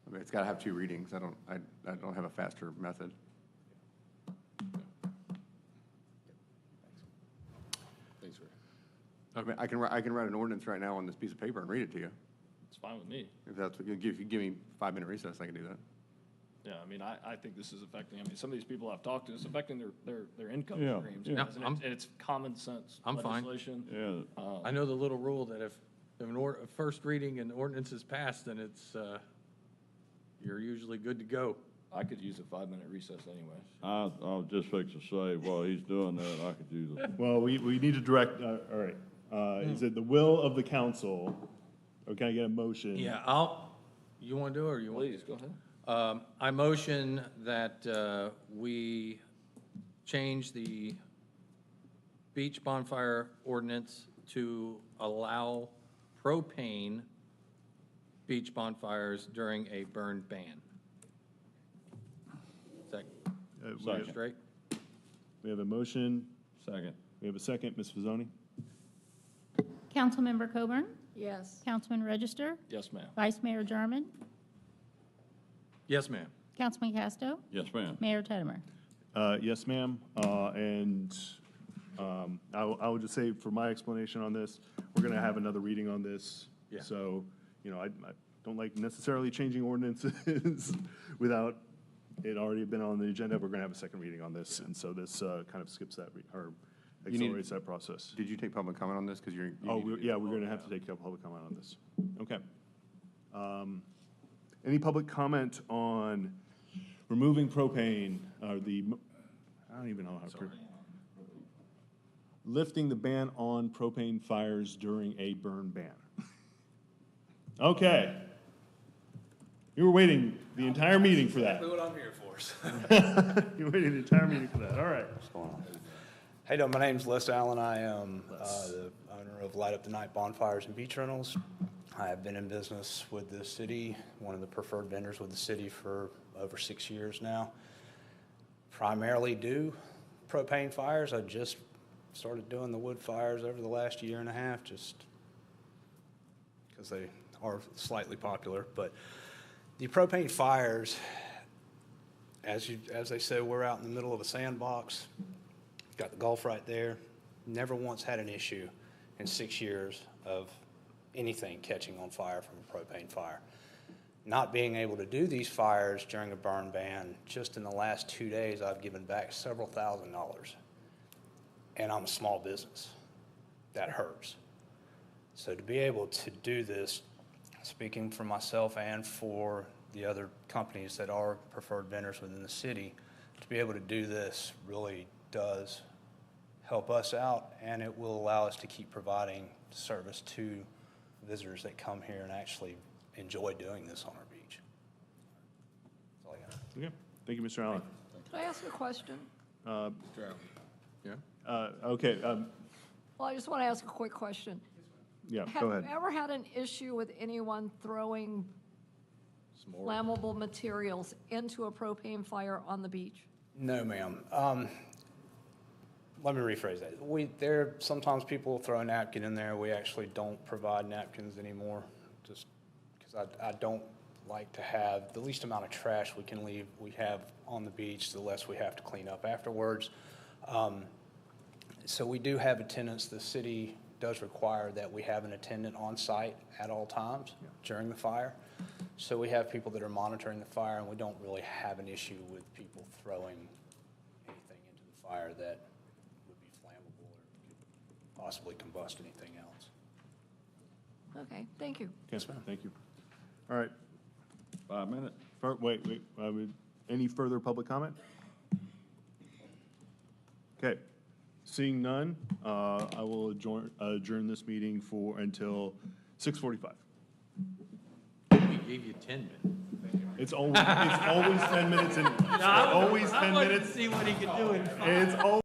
I mean, it's got to have 2 readings. I don't have a faster method. Thanks, Rick. I mean, I can write an ordinance right now on this piece of paper and read it to you. It's fine with me. If you give me 5-minute recess, I can do that. Yeah, I mean, I think this is affecting, I mean, some of these people I've talked to, it's affecting their income Yeah, streams. yeah. And it's common sense I'm fine. legislation. Yeah, I know the little rule that if a first reading and ordinance is passed, then it's, you're usually good to go. I could use a 5-minute recess anyway. I was just fixing to say, while he's doing that, I could use it. Well, we need to direct, all right. Is it the will of the council, or can I get a motion? Yeah, you want to do it or you want? Please, go ahead. I motion that we change the beach bonfire ordinance to allow propane beach bonfires during a burn ban. Second. Straight? We have a motion. Second. We have a second. Ms. Fazzoni? Councilmember Coburn? Yes. Councilman Register? Yes, ma'am. Vice Mayor Jarman? Yes, ma'am. Councilman Casto? Yes, ma'am. Mayor Teddemer? Yes, ma'am. And I will just say, for my explanation on this, we're going to have another reading on this. Yeah. So, you know, I don't like necessarily changing ordinances without it already been on the agenda. We're going to have a second reading on this, and so this kind of skips that, or accelerates that process. Did you take public comment on this? Because you're. Yeah, we're going to have to take a public comment on this. Okay. Any public comment on removing propane, or I don't even know how to. Lifting the ban on propane fires during a burn ban. Okay. You were waiting the entire meeting for that. Exactly what I'm here for. You were waiting the entire meeting for that. All right. What's going on? Hey, no, my name's Les Allen. I am the owner of Light Up the Night Bonfires and Beach Rentals. I have been in business with the city, one of the preferred vendors with the city for over 6 years now. Primarily do propane fires. I just started doing the wood fires over the last year and a half, just because they are slightly popular. But the propane fires, as they said, we're out in the middle of a sandbox. Got the Gulf right there. Never once had an issue in 6 years of anything catching on fire from a propane fire. Not being able to do these fires during a burn ban, just in the last 2 days, I've given back several $1,000s. And I'm a small business. That hurts. So to be able to do this, speaking for myself and for the other companies that are preferred vendors within the city, to be able to do this really does help us out, and it will allow us to keep providing service to visitors that come here and actually enjoy doing this on our beach. That's all I got. Okay. Thank you, Mr. Allen. Can I ask a question? Yeah? Okay. Well, I just want to ask a quick question. Yeah, go ahead. Have you ever had an issue with anyone throwing flammable materials into a propane fire on the beach? No, ma'am. Let me rephrase that. Sometimes people throw a napkin in there. We actually don't provide napkins anymore, just because I don't like to have the least amount of trash we have on the beach, the less we have to clean up afterwards. So we do have attendants. The city does require that we have an attendant on site at all times during the fire. So we have people that are monitoring the fire, and we don't really have an issue with people throwing anything into the fire that would be flammable or could possibly combust anything else. Okay, thank you. Yes, ma'am. Thank you. All right. 5 minutes. Wait. Any further public comment? Okay. Seeing none, I will adjourn this meeting until 6:45. We gave you 10 minutes. It's always 10 minutes and always 10 minutes. See what he could do in 5. It's always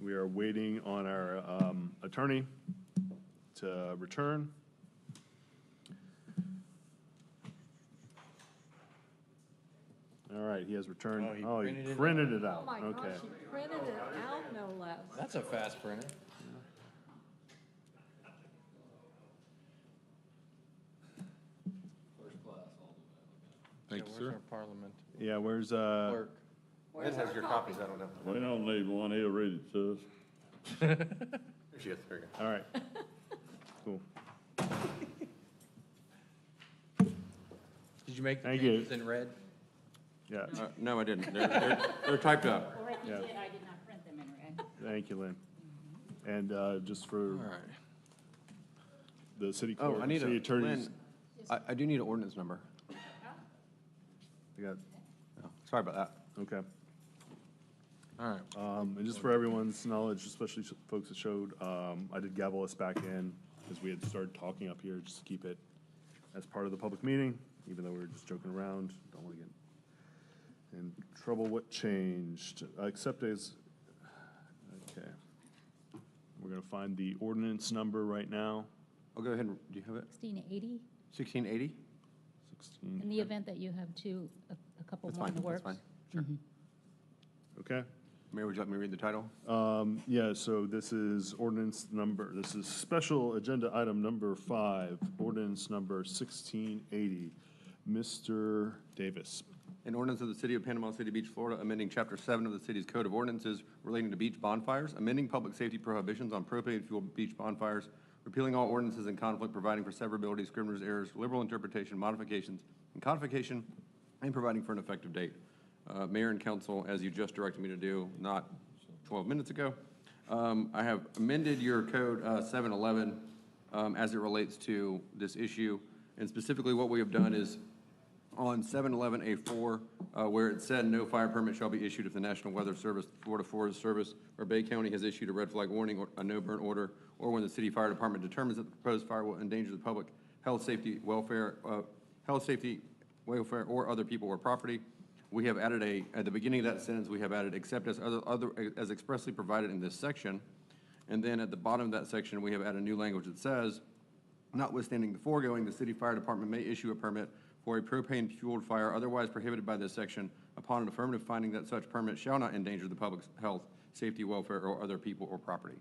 We are waiting on our attorney to return. All right, he has returned. Oh, he He printed printed it it Oh out. my Okay. gosh, he printed it out, no less. That's a fast printer. First class all the way. Thank you, Where's sir. our parliament? Yeah, where's, Clerk. This has your copies, I don't know. We don't need one, he'll read it to us. There she is, there you go. all right. Cool. Did you make the Thank you. changes in red? Yeah, No, I didn't. They're typed up. Or if you Yeah. did, I did not print them in red. thank you, Lynn. And just for All right. the city Oh, clerk, I need city a, attorneys. Lynn, I do need an ordinance number. We got, Oh, sorry about that. okay. All right. And just for everyone's knowledge, especially folks that showed, I did gavel us back in because we had started talking up here, just to keep it as part of the public meeting, even though we were just joking around. Don't want to get in trouble. What changed? Except as, okay. We're going to find the ordinance number right now. I'll go ahead and, do you have it? 1680, 1680? 16. in the event that you have a couple That's more in fine, the that's works. fine. Sure. Okay. Mayor, would you like me to read the title? Yeah, so this is ordinance number, this is special agenda item number 5, ordinance number 1680. Mr. Davis. An ordinance of the City of Panama City Beach, Florida, amending Chapter 7 of the city's Code of Ordinances relating to beach bonfires, amending public safety prohibitions on propane-fueled beach bonfires, repealing all ordinances in conflict, providing for severability, scrivener's errors, liberal interpretation, modifications, and codification, and providing for an effective date. Mayor and council, as you just directed me to do, not 12 minutes ago, I have amended your code 711 as it relates to this issue. And specifically, what we have done is on 711A4, where it said no fire permit shall be issued if the National Weather Service, Florida Forest Service, or Bay County has issued a red flag warning or a no burn order, or when the city fire department determines that the proposed fire will endanger the public health, safety, welfare, or other people or property. We have added at the beginning of that sentence, we have added except as as expressly provided in this section. And then at the bottom of that section, we have added new language that says, notwithstanding the foregoing, the city fire department may issue a permit for a propane-fueled fire otherwise prohibited by this section upon an affirmative finding that such permit shall not endanger the public's health, safety, welfare, or other people or property.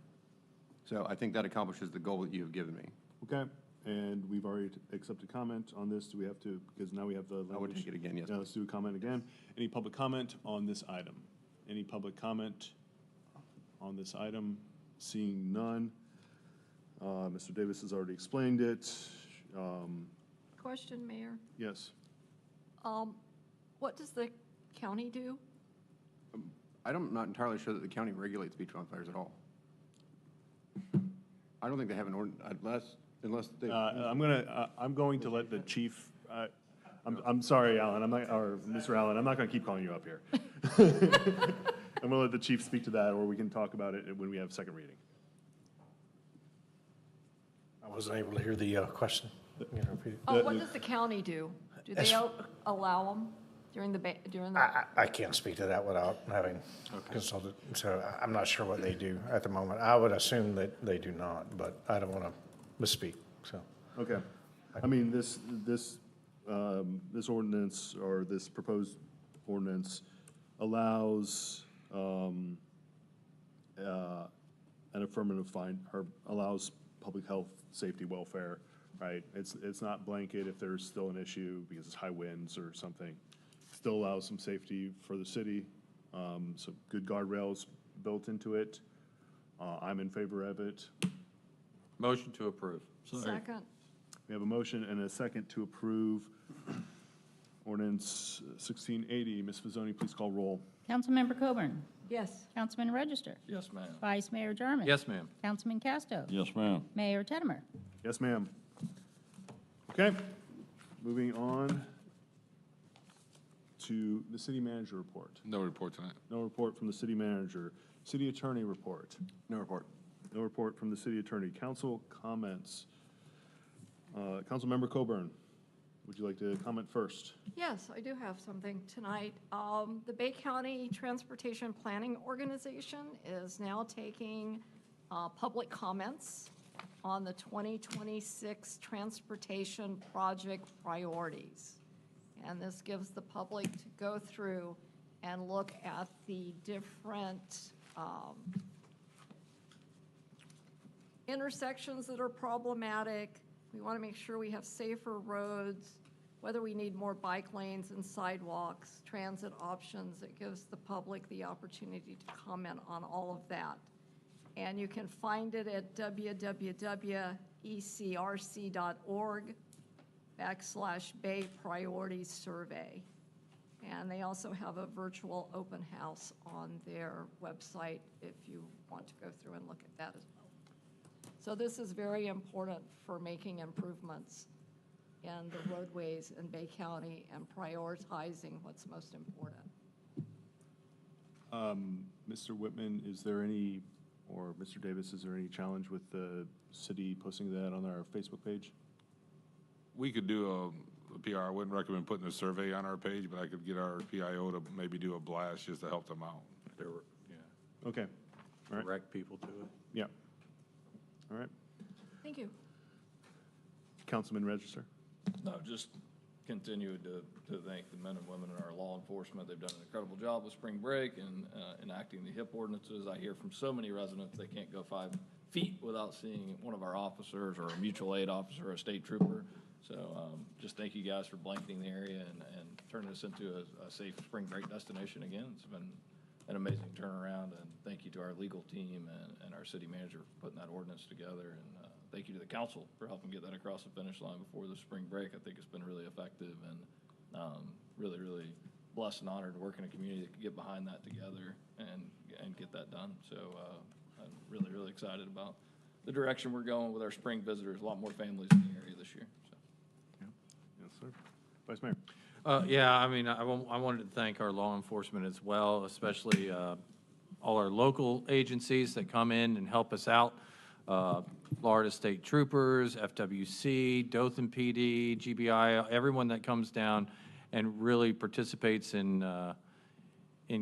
So I think that accomplishes the goal that you have given me. Okay, and we've already accepted comment on this. Do we have to, because now we have the language. I would take it again, yes. Yeah, let's do a comment again. Any public comment on this item? Any public comment on this item? Seeing none. Mr. Davis has already explained it. Question, Mayor. Yes. What does the county do? I'm not entirely sure that the county regulates beach bonfires at all. I don't think they have an ordinance, unless they. I'm going to let the chief, I'm sorry, Alan, or Mr. Allen, I'm not going to keep calling you up here. I'm going to let the chief speak to that, or we can talk about it when we have second reading. I wasn't able to hear the question. You can repeat it? What does the county do? Do they allow them during the? I can't speak to that without having consulted, so I'm not sure what they do at the moment. I would assume that they do not, but I don't want to misspeak, so. Okay. I mean, this ordinance, or this proposed ordinance, allows an affirmative fine, or allows public health, safety, welfare, right? It's not blanket if there's still an issue because it's high winds or something. Still allows some safety for the city, so good guardrails built into it. I'm in favor of it. Motion to approve. Second. We have a motion and a second to approve ordinance 1680. Ms. Fazzoni, please call roll. Councilmember Coburn. Yes. Councilman Register. Yes, ma'am. Vice Mayor Jarman. Yes, ma'am. Councilman Casto. Yes, ma'am. Mayor Teddemer. Yes, ma'am. Okay, moving on to the city manager report. No report tonight. No report from the city manager. City attorney report. No report. No report from the city attorney. Council comments. Councilmember Coburn. would you like to comment first? Yes, I do have something tonight. The Bay County Transportation Planning Organization is now taking public comments on the 2026 transportation project priorities. And this gives the public to go through and look at the different intersections that are problematic. We want to make sure we have safer roads, whether we need more bike lanes and sidewalks, transit options. It gives the public the opportunity to comment on all of that. And you can find it at www.ecrc.org/Bay Priorities Survey. And they also have a virtual open house on their website if you want to go through and look at that as well. So this is very important for making improvements in the roadways in Bay County and prioritizing what's most important. Mr. Whitman, is there any, or Mr. Davis, is there any challenge with the city posting that on our Facebook page? We could do a PR. I wouldn't recommend putting a survey on our page, but I could get our PIO to maybe do a blast just to help them out. Yeah. Okay. All right. Direct people to it. Yeah. All right. Thank you. Councilman Register. No, just continue to thank the men and women in our law enforcement. They've done an incredible job with spring break and enacting the HIP ordinances. I hear from so many residents they can't go 5 feet without seeing one of our officers or a mutual aid officer or a state trooper. So just thank you guys for blanketing the area and turning this into a safe spring break destination again. It's been an amazing turnaround, and thank you to our legal team and our city manager for putting that ordinance together, and thank you to the council for helping get that across the finish line before the spring break. I think it's been really effective, and really, really blessed and honored to work in a community that could get behind that together and get that done. So I'm really, really excited about the direction we're going with our spring visitors. A lot more families in the area this year. So. Yes, sir. Vice Mayor. Yeah, I mean, I wanted to thank our law enforcement as well, especially all our local agencies that come in and help us out. Florida State Troopers, FWC, Dothan PD, GBI, everyone that comes down and really participates in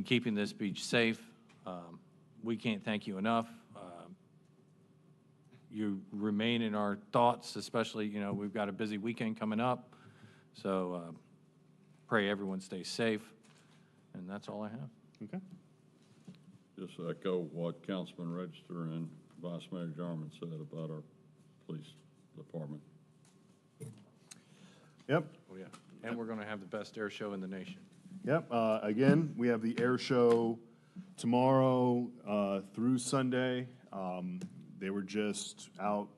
keeping this beach safe. We can't thank you enough. You remain in our thoughts, especially, you know, we've got a busy weekend coming up. So pray everyone stays safe. And that's all I have. Okay. Just echo what Councilman Register and Vice Mayor Jarman said about our police department. Yep. Oh, yeah. And we're going to have the best air show in the nation. Yep. Again, we have the air show tomorrow through Sunday. They were just out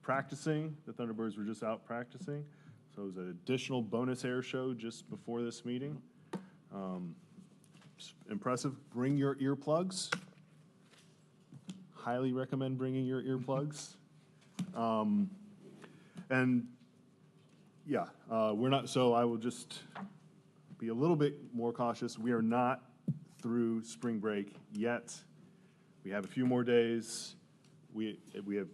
practicing. The Thunderbirds were just out practicing. So it was an additional bonus air show just before this meeting. Impressive. Bring your earplugs. Highly recommend bringing your earplugs. And yeah, we're not, so I will just be a little bit more cautious. We are not through spring break yet. We have a few more days. We have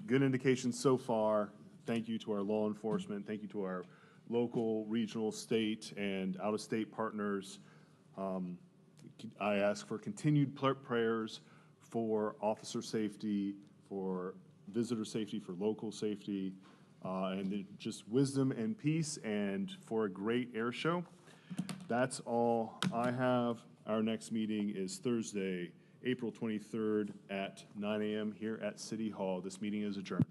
good indications so far. Thank you to our law enforcement. Thank you to our local, regional, state, and out-of-state partners. I ask for continued prayers for officer safety, for visitor safety, for local safety, and just wisdom and peace, and for a great air show. That's all I have. Our next meeting is Thursday, April 23rd at 9 a.m. here at City Hall. This meeting is adjourned.